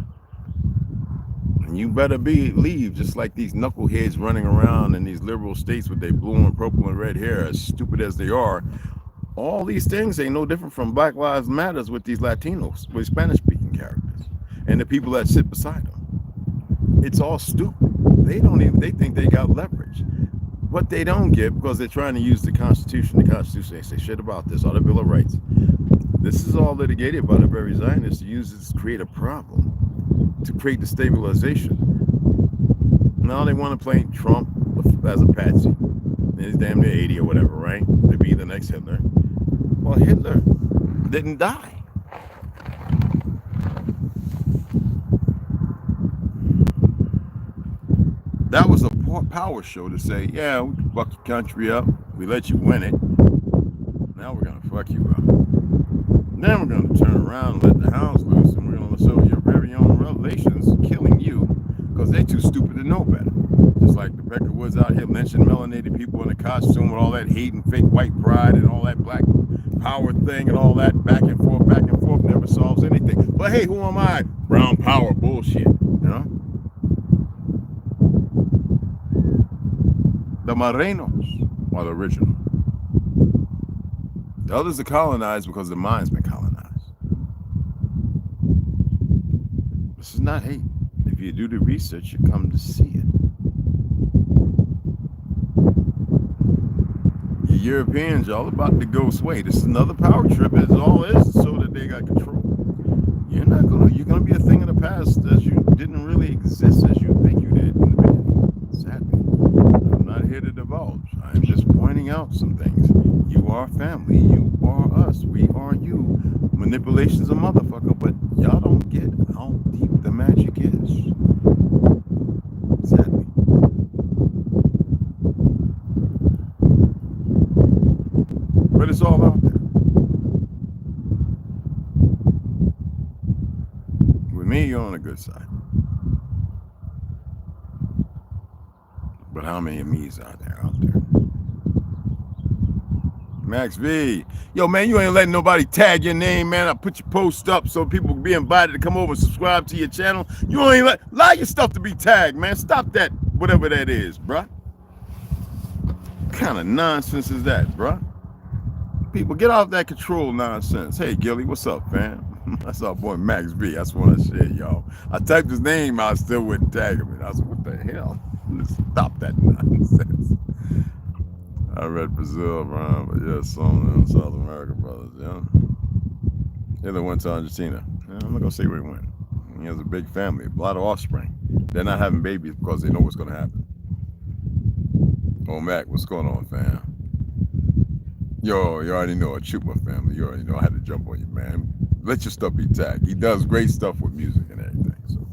And you better believe, just like these knuckleheads running around in these liberal states with their blue and purple and red hair, as stupid as they are, all these things ain't no different from Black Lives Matters with these Latinos, with Spanish-speaking characters, and the people that sit beside them. It's all stupid. They think they got leverage. What they don't get, because they're trying to use the Constitution ain't say shit about this, or the Bill of Rights. This is all litigated by the very Zionists to use this to create a problem, to create the stabilization. Now they want to play Trump as a patsy. He's damn near 80 or whatever, right? To be the next Hitler. Well, Hitler didn't die. That was a power show to say, yeah, we can fuck your country up. We let you win it. Now we're going to fuck you up. Then we're going to turn around and let the hounds loose, and we're going to show your very own revelations killing you because they're too stupid to know better. Just like the Becker Woods out here lynching melanated people in a costume with all that hate and fake white pride and all that black power thing and all that back and forth never solves anything. But hey, who am I? Brown power bullshit, you know? The Morenos are the original. The others are colonized because their mind's been colonized. This is not hate. If you do the research, you come to see it. The Europeans, y'all about to go sway. This is another power trip. It's all is so that they got control. You're gonna be a thing of the past as you didn't really exist as you think you did in the beginning. Sadly. I'm not here to divulge. I'm just pointing out some things. You are family. You are us. We are you. Manipulation's a motherfucker, but y'all don't get how deep the magic is. Sadly. But it's all out there. With me, you're on the good side. But how many of me's are there out there? Max V. Yo, man, you ain't letting nobody tag your name, man. I put your post up so people can be invited to come over and subscribe to your channel. You ain't allow your stuff to be tagged, man. Stop that, whatever that is, bruh. What kind of nonsense is that, bruh? People, get off that control nonsense. Hey, Gilly, what's up, fam? That's our boy Max V. That's what I said, y'all. I typed his name, I still wouldn't tag him. And I was like, what the hell? Stop that nonsense. I read Brazil, Brian, but yeah, some of South America brothers, yeah. Yeah, they went to Argentina. Yeah, I'm not gonna say where he went. He has a big family, a lot of offspring. They're not having babies because they know what's gonna happen. Oh, Mac, what's going on, fam? Yo, you already know, I shoot my family. You already know I had to jump on you, man. Let your stuff be tagged. He does great stuff with music and everything, so.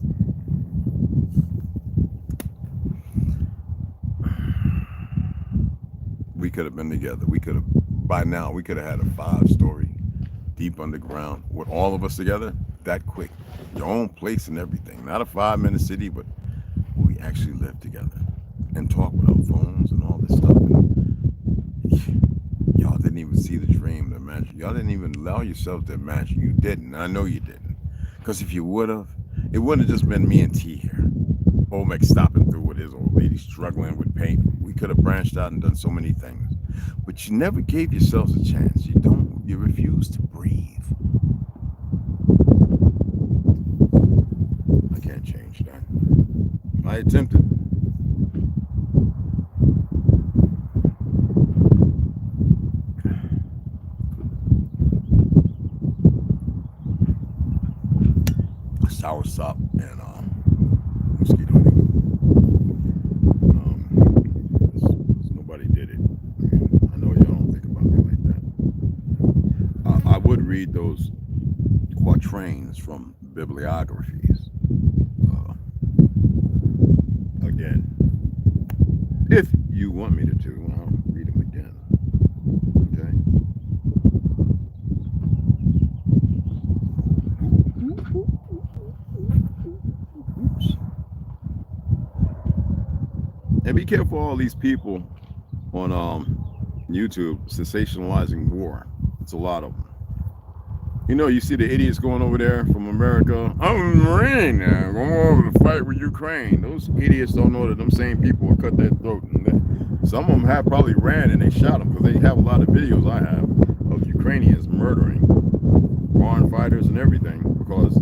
We could have been together. We could have, by now, we could have had a 5-story deep underground with all of us together that quick. Your own place and everything. Not a 5-minute city, but we actually lived together and talk without phones and all this stuff. And y'all didn't even see the dream, the imagine. Y'all didn't even allow yourself to imagine. You didn't. I know you didn't. Because if you would have, it wouldn't have just been me and T here. Olmec stopping through with his old lady struggling with paint. We could have branched out and done so many things. But you never gave yourselves a chance. You refuse to breathe. I can't change that. I attempted. Soursop and mosquito netting. Nobody did it. I know y'all don't think about me like that. I would read those quatrains from bibliographies. Again, if you want me to, I'll read them again. Okay. And be careful, all these people on YouTube sensationalizing war. It's a lot of them. You know, you see the idiots going over there from America. I'm a Marine now, going over to fight with Ukraine. Those idiots don't know that them same people will cut their throat. And some of them have probably ran and they shot them, because they have a lot of videos I have of Ukrainians murdering foreign fighters and everything because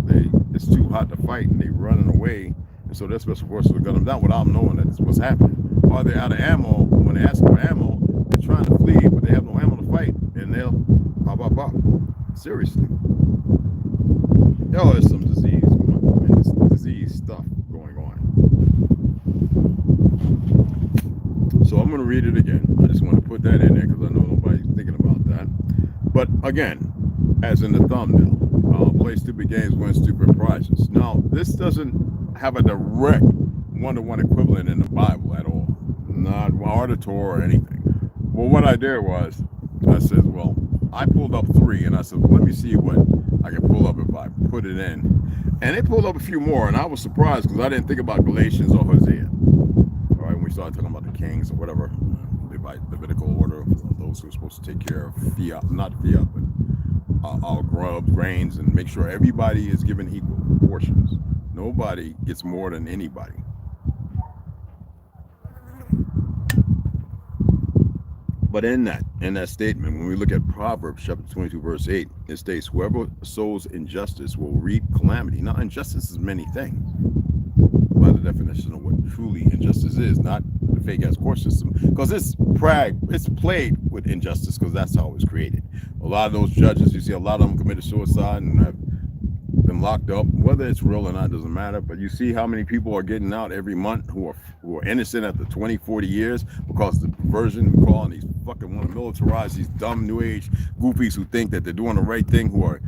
it's too hot to fight and they running away. And so their special forces will gun them down without knowing that this was happening. Or they're out of ammo. When they ask for ammo, they're trying to flee, but they have no ammo to fight, and they'll pop. Seriously. Yo, there's some disease going on. It's disease stuff going on. So I'm going to read it again. I just want to put that in there because I know nobody's thinking about that. But again, as in the thumbnail, play stupid games, win stupid prizes. Now, this doesn't have a direct one-to-one equivalent in the Bible at all. Not auditor or anything. Well, what I did was, I said, well, I pulled up 3, and I said, well, let me see what I can pull up if I put it in. And they pulled up a few more, and I was surprised because I didn't think about Galatians or Hosea. All right, when we started talking about the kings or whatever, Levitical order, those who are supposed to take care of fiat, not fiat, but our grubs, grains, and make sure everybody is given equal portions. Nobody gets more than anybody. But in that statement, when we look at Proverbs chapter 22, verse 8, it states, whoever sows injustice will reap calamity. Now, injustice is many things. By the definition of what truly injustice is, not the fake ass court system, because it's played with injustice because that's how it was created. A lot of those judges, you see a lot of them committed suicide and have been locked up. Whether it's real or not doesn't matter, but you see how many people are getting out every month who are innocent after 20, 40 years because the perversion we call, and these fucking want to militarize these dumb new age goofies who think that they're doing the right thing, who are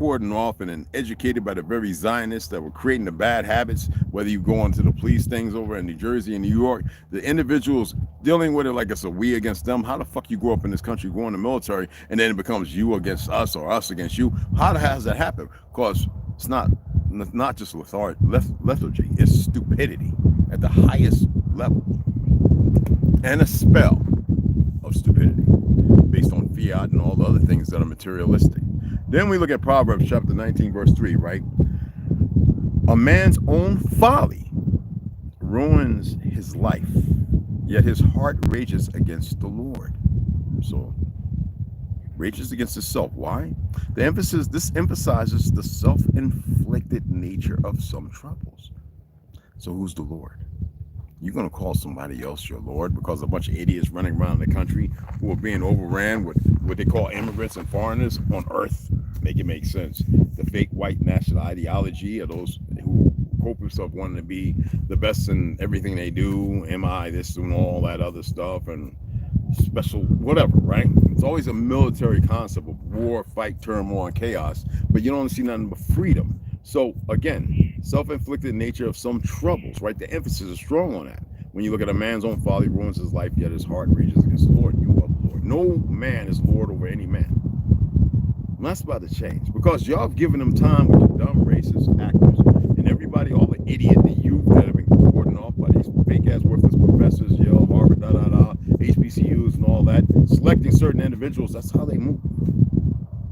cordoned off and educated by the very Zionists that were creating the bad habits. Whether you go into the police things over in New Jersey and New York, the individuals dealing with it like it's a we against them. How the fuck you grow up in this country, go in the military, and then it becomes you against us or us against you? How the hell does that happen? Because it's not just lethargy, it's stupidity at the highest level, and a spell of stupidity based on fiat and all the other things that are materialistic. Then we look at Proverbs chapter 19, verse 3, right? A man's own folly ruins his life, yet his heart rages against the Lord. So, rages against himself. Why? This emphasizes the self-inflicted nature of some troubles. So who's the Lord? You're going to call somebody else your Lord because a bunch of idiots running around the country who are being overran with what they call immigrants and foreigners on earth. Make it make sense. The fake white national ideology of those who quote themselves wanting to be the best in everything they do, MI, this and all that other stuff, and special whatever, right? It's always a military concept of war, fight, turmoil, and chaos, but you don't see nothing but freedom. So again, self-inflicted nature of some troubles, right? The emphasis is strong on that. When you look at a man's own folly ruins his life, yet his heart rages against the Lord. You are the Lord. No man is Lord over any man. And that's about to change because y'all have given them time with your dumb racist actors and everybody, all the idiot, the youth that have been cordoned off by these fake-ass worthless professors, Yale, Harvard, HBCUs and all that, selecting certain individuals. That's how they move.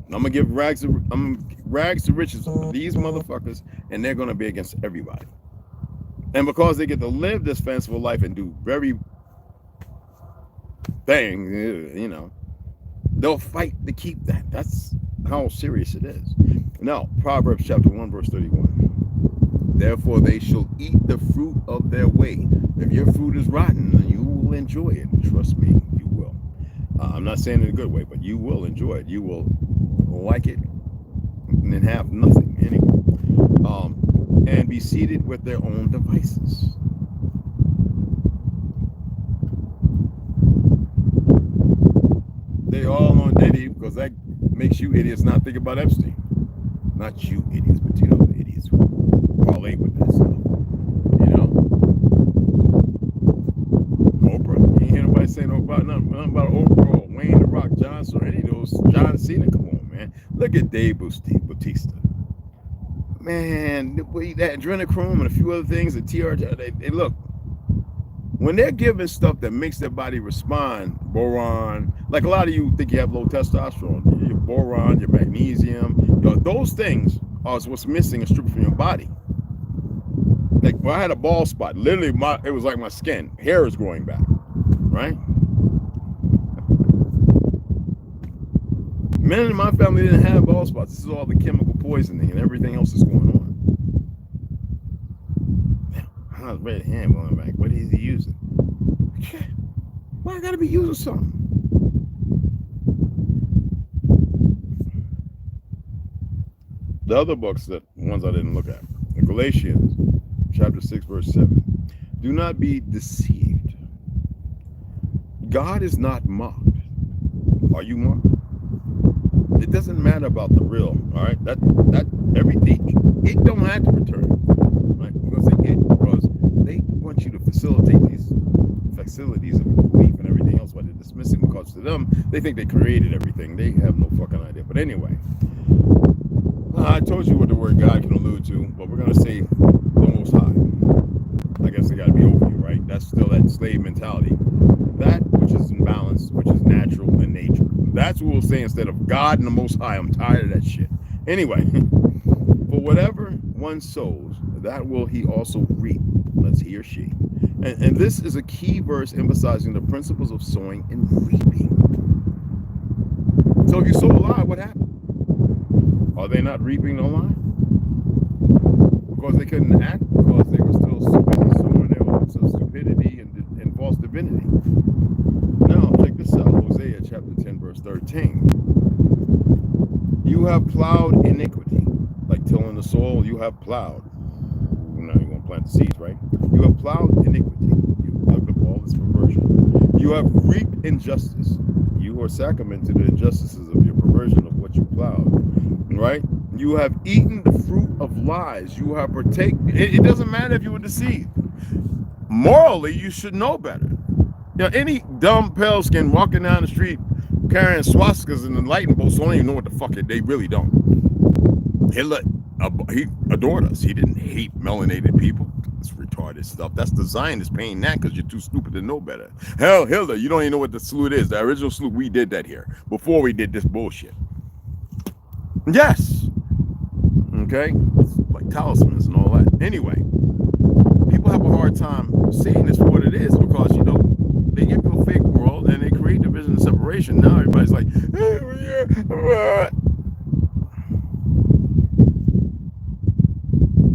And I'm gonna give rags to riches to these motherfuckers, and they're gonna be against everybody. And because they get to live this fanciful life and do very things, you know, they'll fight to keep that. That's how serious it is. Now, Proverbs chapter 1, verse 31. Therefore they shall eat the fruit of their way. If your fruit is rotten, you will enjoy it. Trust me, you will. I'm not saying in a good way, but you will enjoy it. You will like it and then have nothing anyway. And be seated with their own devices. They all on Diddy because that makes you idiots not think about Epstein. Not you idiots, but you know the idiots who parlay with that stuff. You know? Oprah. You ain't hear nobody say nothing about Oprah or Wayne The Rock Johnson or any of those. John Cena. Come on, man. Look at Dave Bautista. Man, that adrenochrome and a few other things, the TRU, they look. When they're giving stuff that makes their body respond, boron, like a lot of you think you have low testosterone, your boron, your magnesium, those things are what's missing and stripped from your body. Like when I had a bald spot, literally it was like my skin, hair is growing back, right? Men in my family didn't have bald spots. This is all the chemical poisoning and everything else that's going on. I was ready to hand going back. What is he using? Why I gotta be using something? The other books, the ones I didn't look at, the Galatians, chapter 6, verse 7. Do not be deceived. God is not mocked. Are you mocked? It doesn't matter about the real, all right? That everything, it don't have to return, right? We're gonna say it because they want you to facilitate these facilities of belief and everything else, but they're dismissing because to them, they think they created everything. They have no fucking idea. But anyway, I told you what the word God can allude to, but we're gonna say the Most High. I guess they gotta be over you, right? That's still that slave mentality. That which is in balance, which is natural in nature. That's what we'll say instead of God and the Most High. I'm tired of that shit. Anyway, for whatever one sows, that will he also reap. Let's he or she. And this is a key verse emphasizing the principles of sowing and reaping. So if you sow a lie, what happened? Are they not reaping no lie? Because they couldn't act, because they were still stupidly sowing their own stupidity and false divinity. Now, check this out. Hosea chapter 10, verse 13. You have plowed iniquity, like tilling the soil, you have plowed. Now you're going to plant the seeds, right? You have plowed iniquity. You plugged up all this perversion. You have reaped injustice. You are sacrament to the injustices of your perversion of what you plowed, right? You have eaten the fruit of lies. You have partaken. It doesn't matter if you were deceived. Morally, you should know better. You know, any dumb pale skin walking down the street carrying swastikas and enlightened bolts don't even know what the fuck they really don't. Hitler, he adored us. He didn't hate melanated people. It's retarded. retarded stuff. That's the Zionists paying that because you're too stupid to know better. Hell, Hitler, you don't even know what the salute is. The original salute, we did that here before we did this bullshit. Yes. Okay? It's like talismans and all that. Anyway, people have a hard time seeing this for what it is because, you know, they get to a fake world and they create division and separation. Now everybody's like,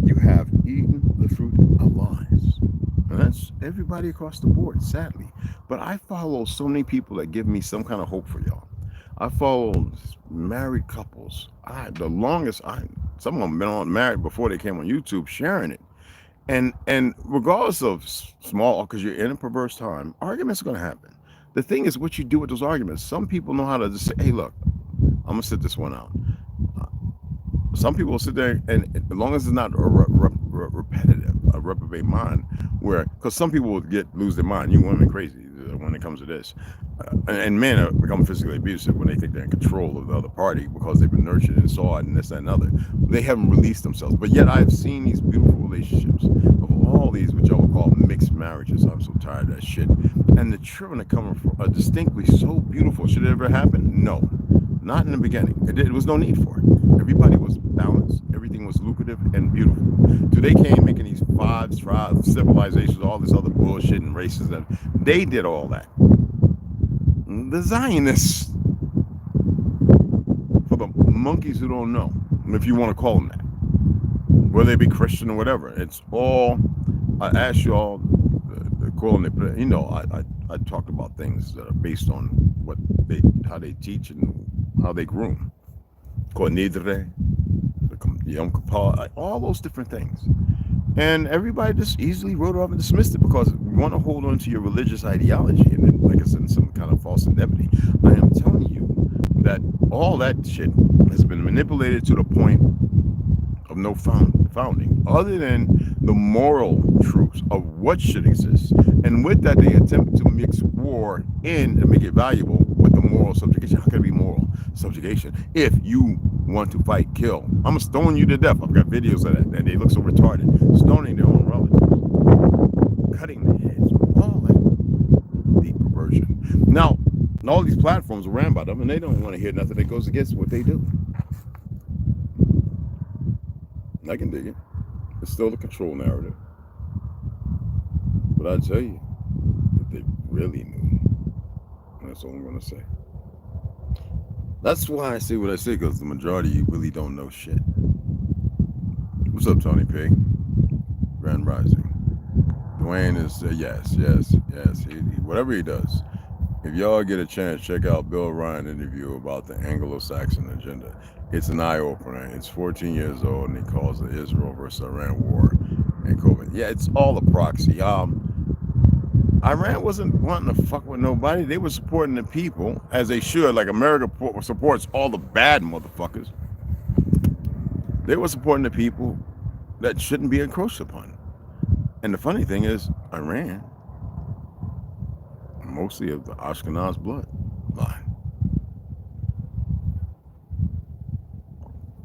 you have eaten the fruit of lies. And that's everybody across the board, sadly. But I follow so many people that give me some kind of hope for y'all. I follow married couples. Some of them been on married before they came on YouTube sharing it. And regardless of small, because you're in a perverse time, arguments are going to happen. The thing is what you do with those arguments. Some people know how to just say, hey, look, I'm going to sit this one out. Some people will sit there, and as long as it's not repetitive, a reprobate mind, where, because some people will lose their mind. You women crazy when it comes to this. And men become physically abusive when they think they're in control of the other party because they've been nurtured and saw it and this, that, and other. They haven't released themselves. But yet I've seen these beautiful relationships of all these, which I would call mixed marriages. I'm so tired of that shit. And the children are coming from are distinctly so beautiful. Should it ever happen? No. Not in the beginning. It was no need for it. Everybody was balanced. Everything was lucrative and beautiful. So they came making these five tribes, civilizations, all this other bullshit and races. And they did all that. The Zionists, for the monkeys who don't know, if you want to call them that, whether they be Christian or whatever, it's all, I ask y'all, calling it, you know, I talked about things that are based on how they teach and how they groom. Nidre, Yom Kippur, all those different things. And everybody just easily wrote off and dismissed it because you want to hold on to your religious ideology and then, like I said, some kind of false indemnity. I am telling you that all that shit has been manipulated to the point of no founding, other than the moral truths of what should exist. And with that, they attempt to mix war in and make it valuable with the moral subjugation. How can it be moral subjugation if you want to fight, kill? I'm gonna stone you to death. I've got videos of that, and they look so retarded. Stoning their own relatives, cutting their heads, all that deep perversion. Now, all these platforms are ran by them, and they don't want to hear nothing that goes against what they do. I can dig it. It's still the control narrative. But I tell you, if they really knew, that's all I'm gonna say. That's why I say what I say, because the majority of you really don't know shit. What's up, Tony P? Grand Rising. Dwayne is yes. Whatever he does. If y'all get a chance, check out Bill Ryan interview about the Anglo-Saxon agenda. It's an eye-opener. It's 14 years old, and he calls it Israel versus Iran war and COVID. Yeah, it's all a proxy. Iran wasn't wanting to fuck with nobody. They were supporting the people, as they should, like America supports all the bad motherfuckers. They were supporting the people that shouldn't be encroached upon. And the funny thing is, Iran, mostly of the Ashkenaz bloodline,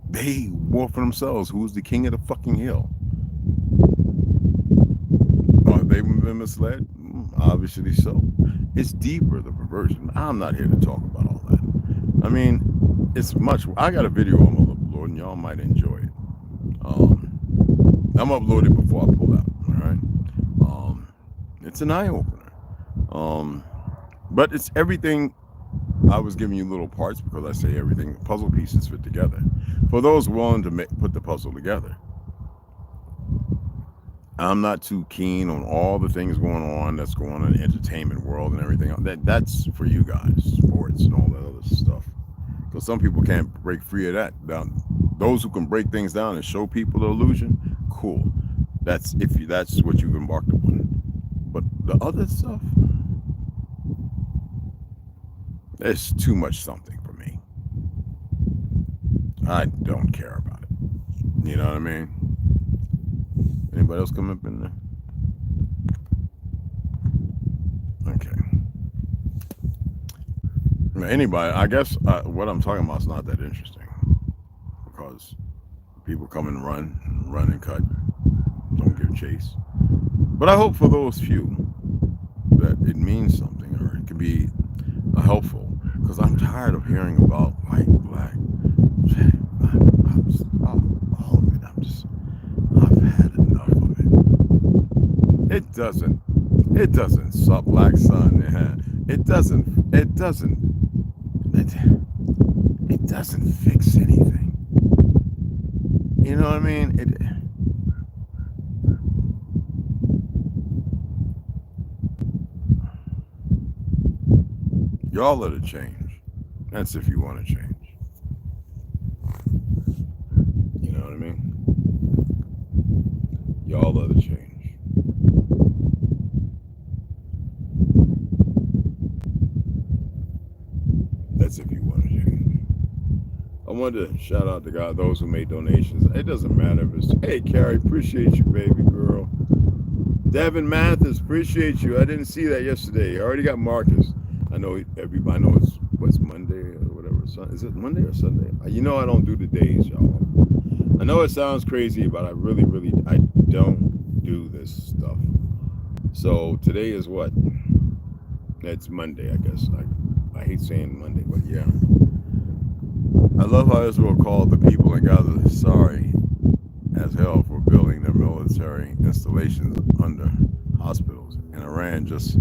they war for themselves. Who's the king of the fucking hill? Have they been misled? Obviously so. It's deeper, the perversion. I'm not here to talk about all that. I mean, it's much. I got a video I'm gonna upload, and y'all might enjoy it. I'm uploaded before I pull out. All right. It's an eye opener. But it's everything. I was giving you little parts because I say everything. Puzzle pieces fit together. For those willing to put the puzzle together. I'm not too keen on all the things that's going on in the entertainment world and everything. That's for you guys, sports and all that other stuff. Because some people can't break free of that. Those who can break things down and show people the illusion, cool. That's what you've embarked upon. But the other stuff, it's too much something for me. I don't care about it. You know what I mean? Anybody else come up in there? Okay. Now, anybody, I guess what I'm talking about is not that interesting because people come and run and cut, don't give chase. But I hope for those few that it means something or it can be helpful. Because I'm tired of hearing about white, black, all of it. I've had enough of it. It doesn't suck black sun. It doesn't fix anything. You know what I mean? Y'all let it change. That's if you want to change. You know what I mean? Y'all let it change. That's if you want to change. I wanted to shout out to God, those who made donations. It doesn't matter if it's, hey, Carrie, appreciate you, baby girl. Devin Mathis, appreciate you. I didn't see that yesterday. I already got Marcus. I know everybody knows what's Monday or whatever. Is it Monday or Sunday? You know I don't do the days, y'all. I know it sounds crazy, but I really, I don't do this stuff. So today is what? It's Monday, I guess. I hate saying Monday, but yeah. I love how Israel called the people in Gaza sorry as hell for building their military installations under hospitals. And Iran just,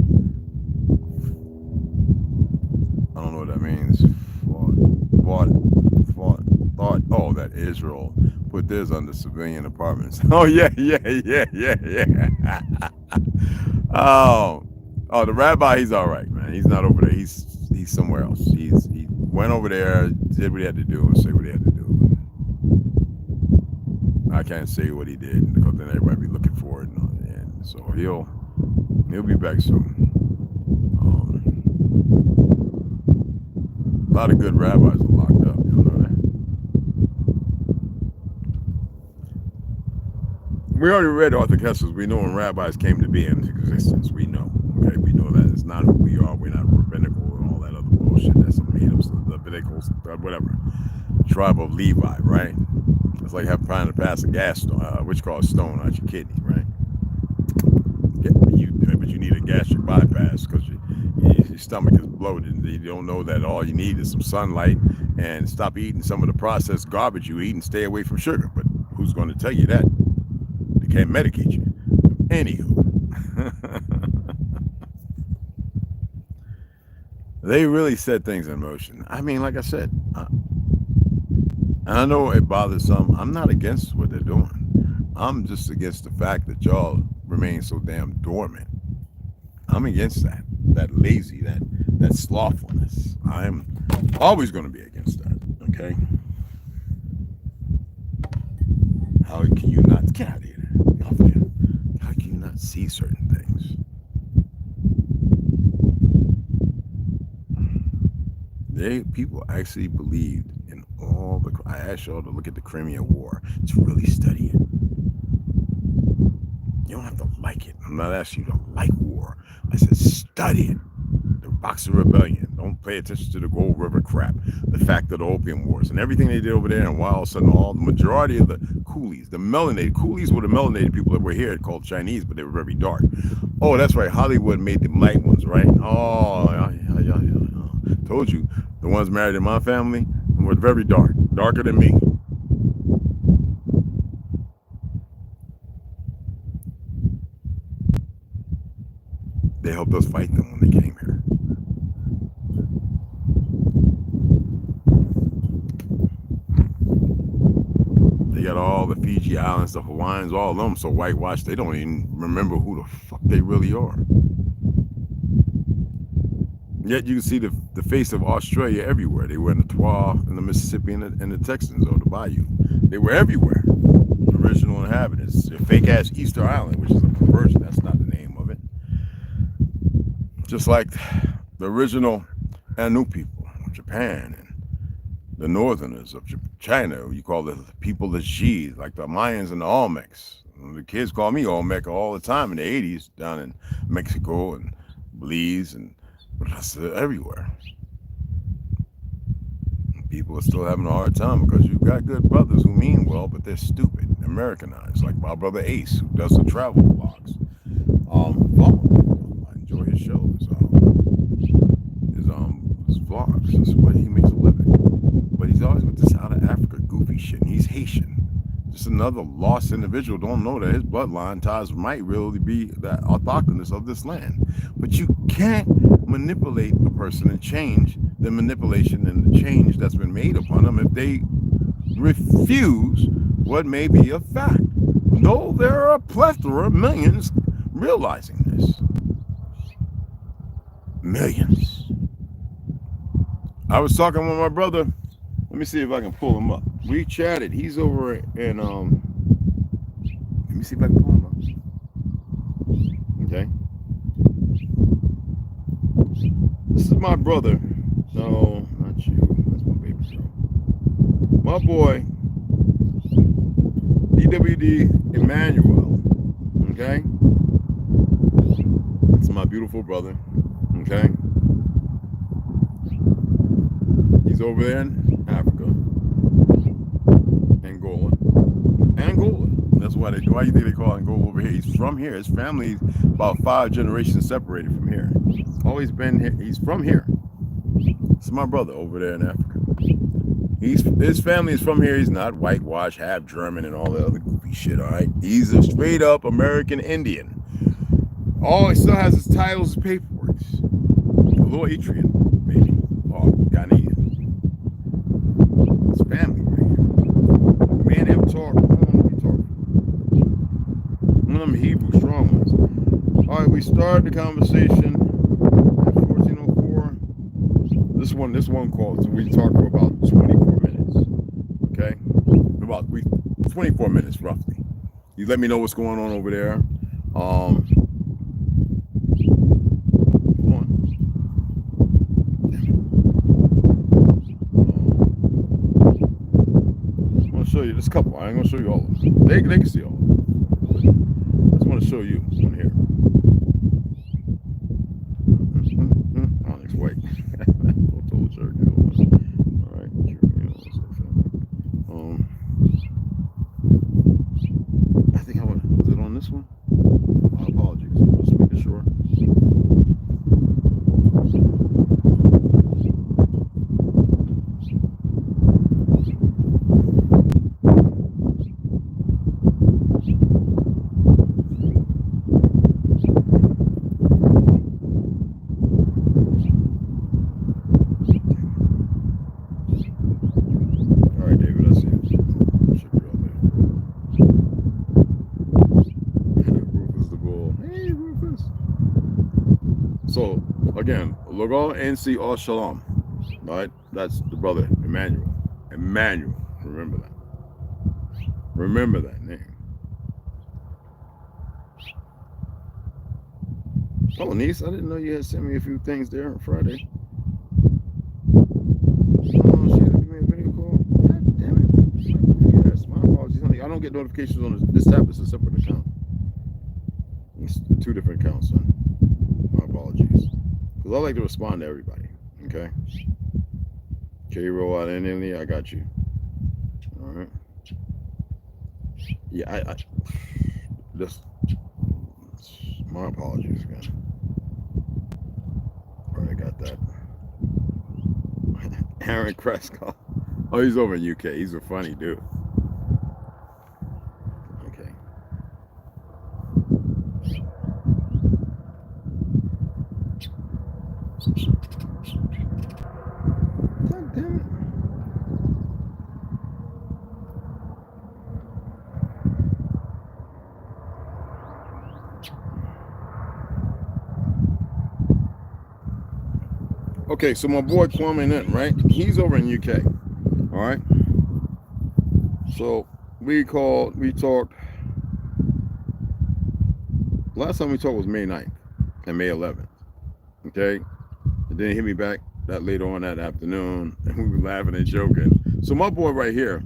I don't know what that means, thought, oh, that Israel put theirs under civilian apartments. Oh, yeah. Oh, the rabbi, he's all right, man. He's not over there. He's somewhere else. He went over there, did what he had to do, and say what he had to do. I can't say what he did because then everybody be looking for it, and so he'll be back soon. A lot of good rabbis are locked up. You know that? We already read Arthur Kessler's. We know when rabbis came to be in existence. We know. Okay, we know that it's not who we are. We're not rabbinical and all that other bullshit. That's some made up Levitical, whatever. Tribe of Levi, right? It's like trying to pass a gas stone, what you call a stone out your kidney, right? Yeah, but you need a gastric bypass because your stomach is bloated and you don't know that all you need is some sunlight and stop eating some of the processed garbage you eat and stay away from sugar. But who's going to tell you that? They can't medicate you. Anywho. They really set things in motion. I mean, like I said, and I know it bothers some. I'm not against what they're doing. I'm just against the fact that y'all remain so damn dormant. I'm against that lazy, that slothfulness. I'm always going to be against that, okay? How can you not, get out of here? How can you not see certain things? People actually believed in all the, I asked y'all to look at the Crimean War, to really study it. You don't have to like it. I'm not asking you to like war. I said study it. The Boxer Rebellion. Don't pay attention to the Gold River crap. The fact of the Opium Wars and everything they did over there, and why all of a sudden the majority of the coolies, the melanated, coolies were the melanated people that were here called Chinese, but they were very dark. Oh, that's right. Hollywood made them light ones, right? Oh, yeah. Told you. The ones married in my family were very dark. Darker than me. They helped us fight them when they came here. They got all the Fiji Islands, the Hawaiians, all of them so whitewashed they don't even remember who the fuck they really are. Yet you can see the face of Australia everywhere. They were in the Twa, in the Mississippi, and the Texans, or the Bayou. They were everywhere. The original inhabitants. A fake-ass Easter Island, which is a perversion. That's not the name of it. Just like the original Anu people of Japan and the northerners of China. You call the people the Xi, like the Mayans and the Olmecs. The kids call me Olmec all the time in the 80s down in Mexico and Belize and everywhere. People are still having a hard time because you've got good brothers who mean well, but they're stupid, Americanized, like my brother Ace, who does the travel vlogs. follow him. I enjoy his shows. His vlogs. That's what he makes a living. But he's always with this out of Africa goofy shit. And he's Haitian. Just another lost individual. Don't know that his bloodline ties might really be the autochthonous of this land. But you can't manipulate a person and change the manipulation and the change that's been made upon them if they refuse what may be a fact. Though there are a plethora of millions realizing this. Millions. I was talking with my brother. Let me see if I can pull him up. We chatted. He's over in let me see if I can pull him up. Okay. This is my brother. No, not you. That's my baby girl. My boy, DWD Emmanuel. Okay. It's my beautiful brother. Okay. He's over there in Africa. Angola. That's why you think they call Angola over here. He's from here. His family's about 5 generations separated from here. Always been here. He's from here. It's my brother over there in Africa. His family is from here. He's not whitewashed, half German, and all that other goofy shit. All right. He's a straight up American Indian. Oh, he still has his titles, his paperwork. A little Adrian, maybe. Oh, Ghanaian. His family right here. Me and him talk. How long did we talk? One of them Hebrew strong ones. All right, we started the conversation at 14:04. This one called. So we talked for about 24 minutes. Okay, about 24 minutes roughly. You let me know what's going on over there. Hold on. I'm gonna show you this couple. I ain't gonna show you all of them. They can see all of them. I just want to show you one here. Onyx White. ToLU'S ROOTS. All right. I think was it on this one? My apologies. Just making sure. So again, Logo NC All Shalom. Right? That's the brother, Emmanuel. Emmanuel. Remember that. Remember that name. Oh, niece, I didn't know you had sent me a few things there on Friday. Oh, she had to give me a video call. God damn it. Yes, my apologies, honey. I don't get notifications on this tab. It's a separate account. It's 2 different accounts, son. My apologies. Because I like to respond to everybody. Okay? K-Roll out in Italy, I got you. All right. Yeah, I just, my apologies again. All right, I got that. Aaron Cresco. Oh, he's over in UK. He's a funny dude. Okay. God damn it. Okay, so my boy Kwame Nutton, right? He's over in UK. All right. So we talked. Last time we talked was May 9th and May 11th. Okay. And then he hit me back that later on that afternoon, and we were laughing and joking. So my boy right here,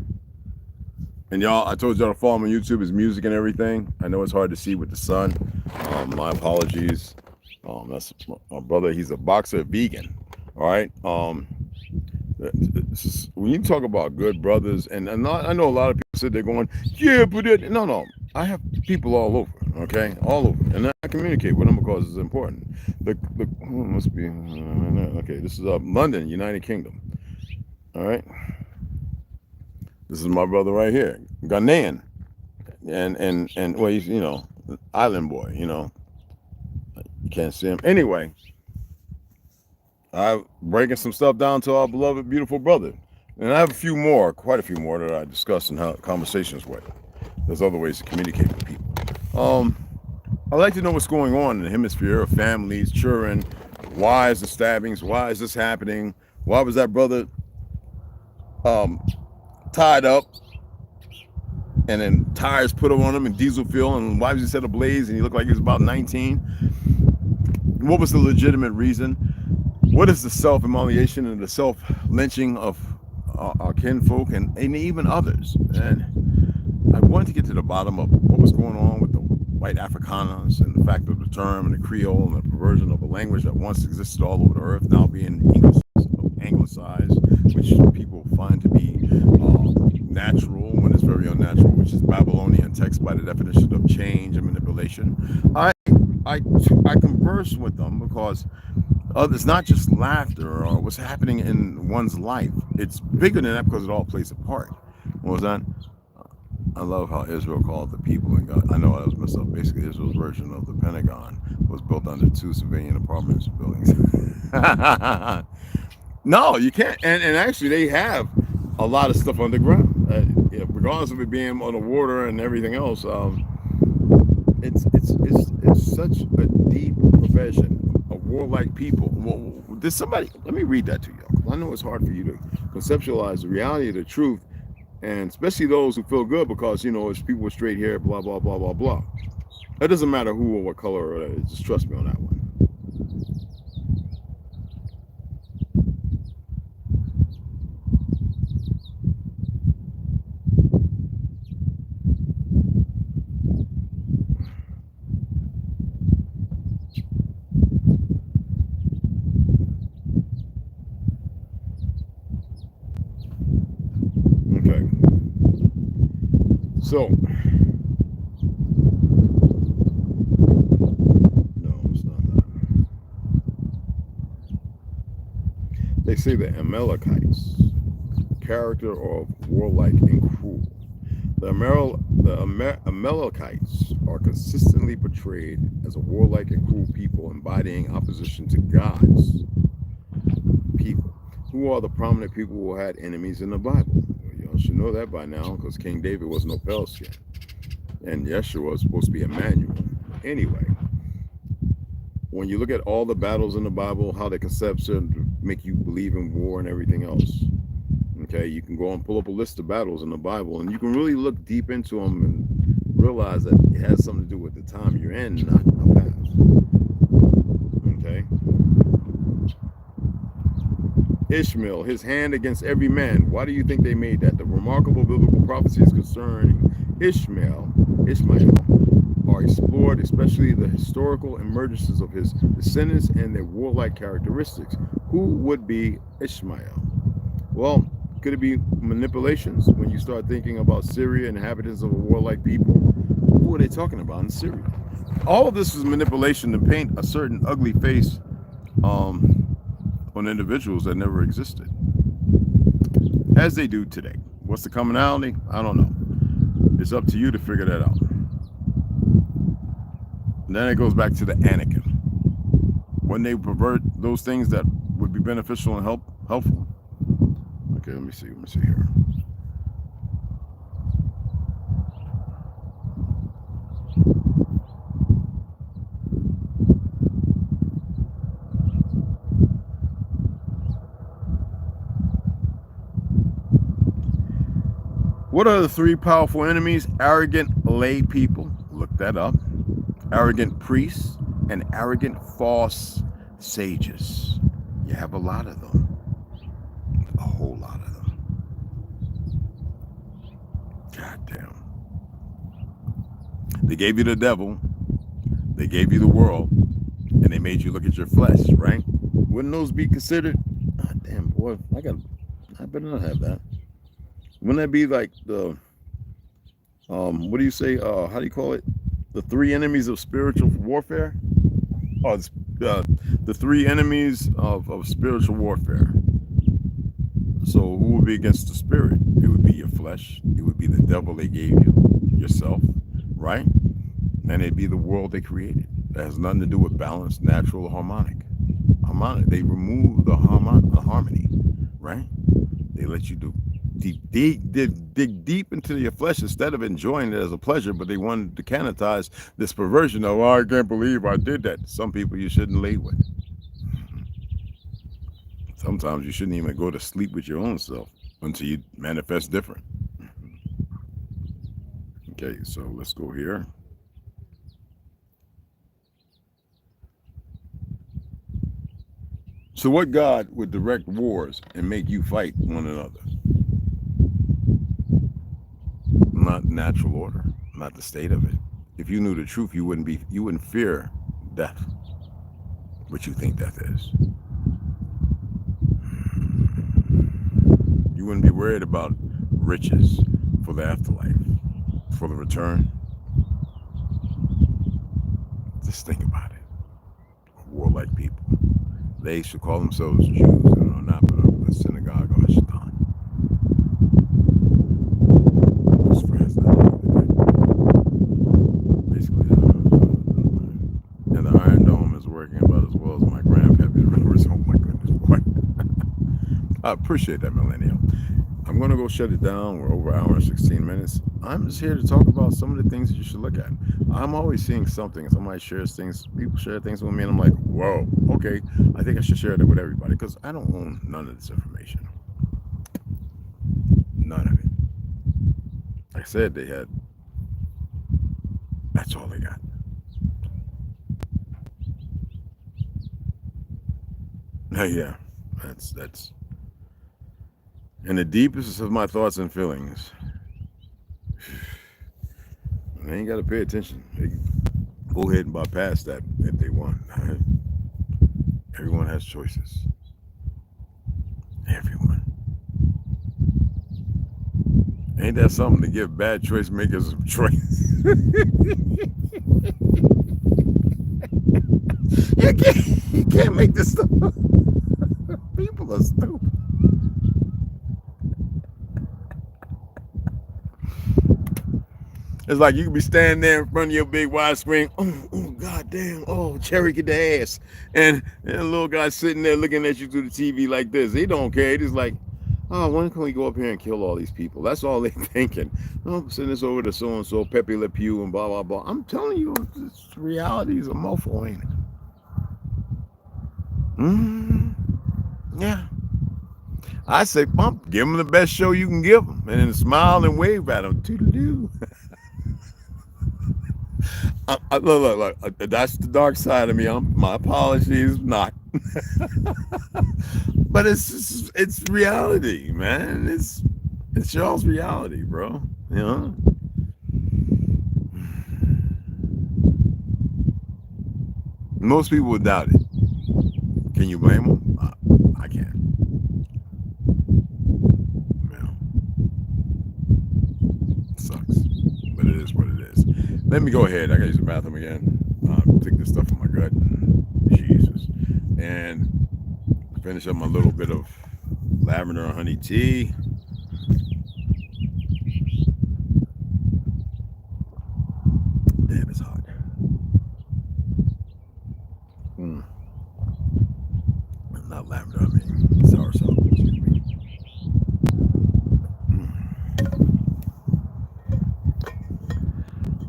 and y'all, I told y'all to follow him on YouTube, his music and everything. I know it's hard to see with the sun. My apologies. That's my brother. He's a boxer, vegan. All right. This is, when you talk about good brothers, and I know a lot of people said they're going, yeah, but no. I have people all over. Okay, all of them, and I communicate with them because it's important. The must be okay. This is London, United Kingdom. All right, this is my brother right here, Ghanaian, and well, he's island boy. You can't see him anyway. I'm breaking some stuff down to our beloved, beautiful brother, and I have quite a few more that I discuss and have conversations with. There's other ways to communicate with people. I'd like to know what's going on in the hemisphere of families, children. Why is the stabbings? Why is this happening? Why was that brother tied up and then tires put on him and diesel fuel? And why was he set ablaze and he looked like he was about 19? What was the legitimate reason? What is the self-immolation and the self-lynching of our kinfolk and even others? And I wanted to get to the bottom of what was going on with the white Afrikaners and the fact of the term and the Creole and the perversion of a language that once existed all over the earth, now being anglicized, which people find to be natural when it's very unnatural, which is Babylonian text by the definition of change and manipulation. I converse with them because it's not just laughter or what's happening in one's life. It's bigger than that because it all plays a part. What was that? I love how Israel called the people and God. I know I was messed up. Basically, Israel's version of the Pentagon was built under 2 civilian apartments buildings. No, you can't. And actually, they have a lot of stuff underground. Regardless of it being on the water and everything else, it's such a deep profession. A warlike people. Well, there's somebody. Let me read that to you. I know it's hard for you to conceptualize the reality of the truth. And especially those who feel good because, it's people with straight hair, blah, blah, blah, blah, blah. It doesn't matter who or what color, just trust me on that one. Okay. So, no, it's not that. They say the Amalekites, character of warlike and cruel. The Amalekites are consistently portrayed as a warlike and cruel people embodying opposition to God's people. Who are the prominent people who had enemies in the Bible? Y'all should know that by now because King David was no pale skin. And Yeshua was supposed to be Emmanuel. Anyway, when you look at all the battles in the Bible, how they conception make you believe in war and everything else. Okay, you can go and pull up a list of battles in the Bible and you can really look deep into them and realize that it has something to do with the time you're in, not the past. Okay. Ishmael, his hand against every man. Why do you think they made that? The remarkable biblical prophecies concerning Ishmael are explored, especially the historical emergences of his descendants and their warlike characteristics. Who would be Ishmael? Well, could it be manipulations when you start thinking about Syria, inhabitants of a warlike people? Who are they talking about in Syria? All of this is manipulation to paint a certain ugly face on individuals that never existed, as they do today. What's the commonality? I don't know. It's up to you to figure that out. And then it goes back to the Anakim. When they pervert those things that would be beneficial and helpful. Okay, let me see here. What are the 3 powerful enemies? Arrogant lay people. Look that up. Arrogant priests and arrogant false sages. You have a lot of them. A whole lot of them. God damn. They gave you the devil. They gave you the world. And they made you look at your flesh, right? Wouldn't those be considered? Ah, damn, boy. I better not have that. Wouldn't that be like the, what do you say? How do you call it? The three enemies of spiritual warfare? Oh, the three enemies of spiritual warfare. So who would be against the spirit? It would be your flesh. It would be the devil they gave you, yourself, right? And it'd be the world they created. That has nothing to do with balance, natural, or harmonic. They remove the harmony, right? They let you dig deep into your flesh instead of enjoying it as a pleasure, but they wanted to canonize this perversion of, oh, I can't believe I did that. Some people you shouldn't lay with. Sometimes you shouldn't even go to sleep with your own self until you manifest different. Okay, so let's go here. So what God would direct wars and make you fight one another? Not natural order, not the state of it. If you knew the truth, you wouldn't fear death, what you think death is. You wouldn't be worried about riches for the afterlife, for the return. Just think about it. Warlike people. They should call themselves Jews and are not but a synagogue of Shaitan. Basically, and the Iron Dome is working about as well as my grandpappy rivers. Oh my goodness, boy. I appreciate that, Millennial. I'm going to go shut it down. We're over an hour and 16 minutes. I'm just here to talk about some of the things that you should look at. I'm always seeing something. Somebody shares things. People share things with me, and I'm like, whoa, okay. I think I should share that with everybody because I don't own none of this information. None of it. Like I said, they had. That's all they got. Yeah, that's. In the deepest of my thoughts and feelings, they ain't got to pay attention. They can go ahead and bypass that if they want. Everyone has choices. Everyone. Ain't that something to give bad choice makers some choice? You can't make this stuff up. People are stupid. It's like you could be standing there in front of your big widescreen. Oh, goddamn. Oh, Cherry get the ass. And a little guy sitting there looking at you through the TV like this. He don't care. He just like, oh, when can we go up here and kill all these people? That's all they're thinking. Oh, send this over to so-and-so, Pepe Le Pew, and blah, blah, blah. I'm telling you, this reality is a mofo, ain't it? Yeah. I say, pump, give them the best show you can give them. And then smile and wave at them. Toodaloo. Look, that's the dark side of me. My apologies, not. But it's reality, man. It's y'all's reality, bro. You know. Most people would doubt it. Can you blame them? I can't. Well, it sucks, but it is what it is. Let me go ahead. I gotta use the bathroom again. Take this stuff from my gut. Jesus. And finish up my little bit of lavender and honey tea. Damn, it's hot. Not lavender, I mean sour salt. Excuse me.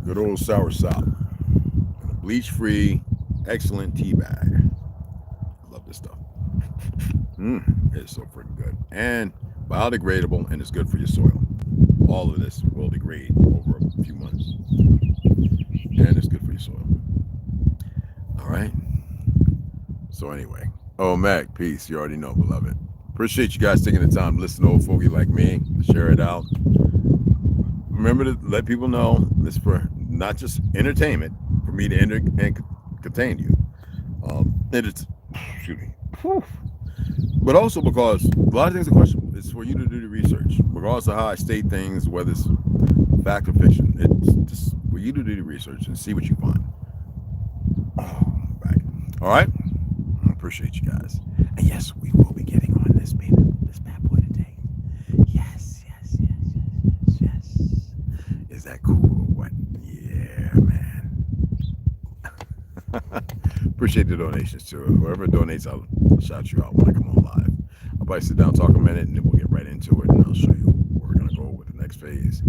Good old sour salt. Bleach-free, excellent tea bag. I love this stuff. It's so freaking good. And biodegradable, and it's good for your soil. All of this will degrade over a few months. And it's good for your soil. All right. So anyway. Oh, Mac, peace. You already know, beloved. Appreciate you guys taking the time to listen to old fogey like me. Share it out. Remember to let people know this for not just entertainment, for me to enter and contain you. Excuse me. But also because a lot of things are questionable. It's for you to do the research, regardless of how I state things, whether it's fact or fiction. It's just Well, you do the research and see what you find. Oh, right. All right. I appreciate you guys. And yes, we will be getting on this baby, this bad boy today. Yes. Is that cool or what? Yeah, man. Appreciate the donations too. Whoever donates, I'll shout you out when I come on live. I'll probably sit down, talk a minute, and then we'll get right into it, and I'll show you where we're gonna go with the next phase.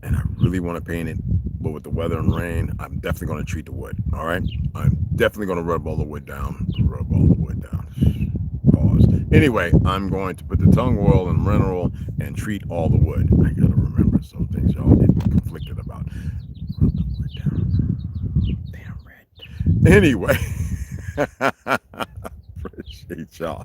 And I really want to paint it, but with the weather and rain, I'm definitely gonna treat the wood. All right, I'm definitely gonna rub all the wood down. Pause. Anyway, I'm going to put the tung oil and mineral and treat all the wood. I gotta remember some things y'all get conflicted about. Rub the wood down. Damn red. Anyway, appreciate y'all.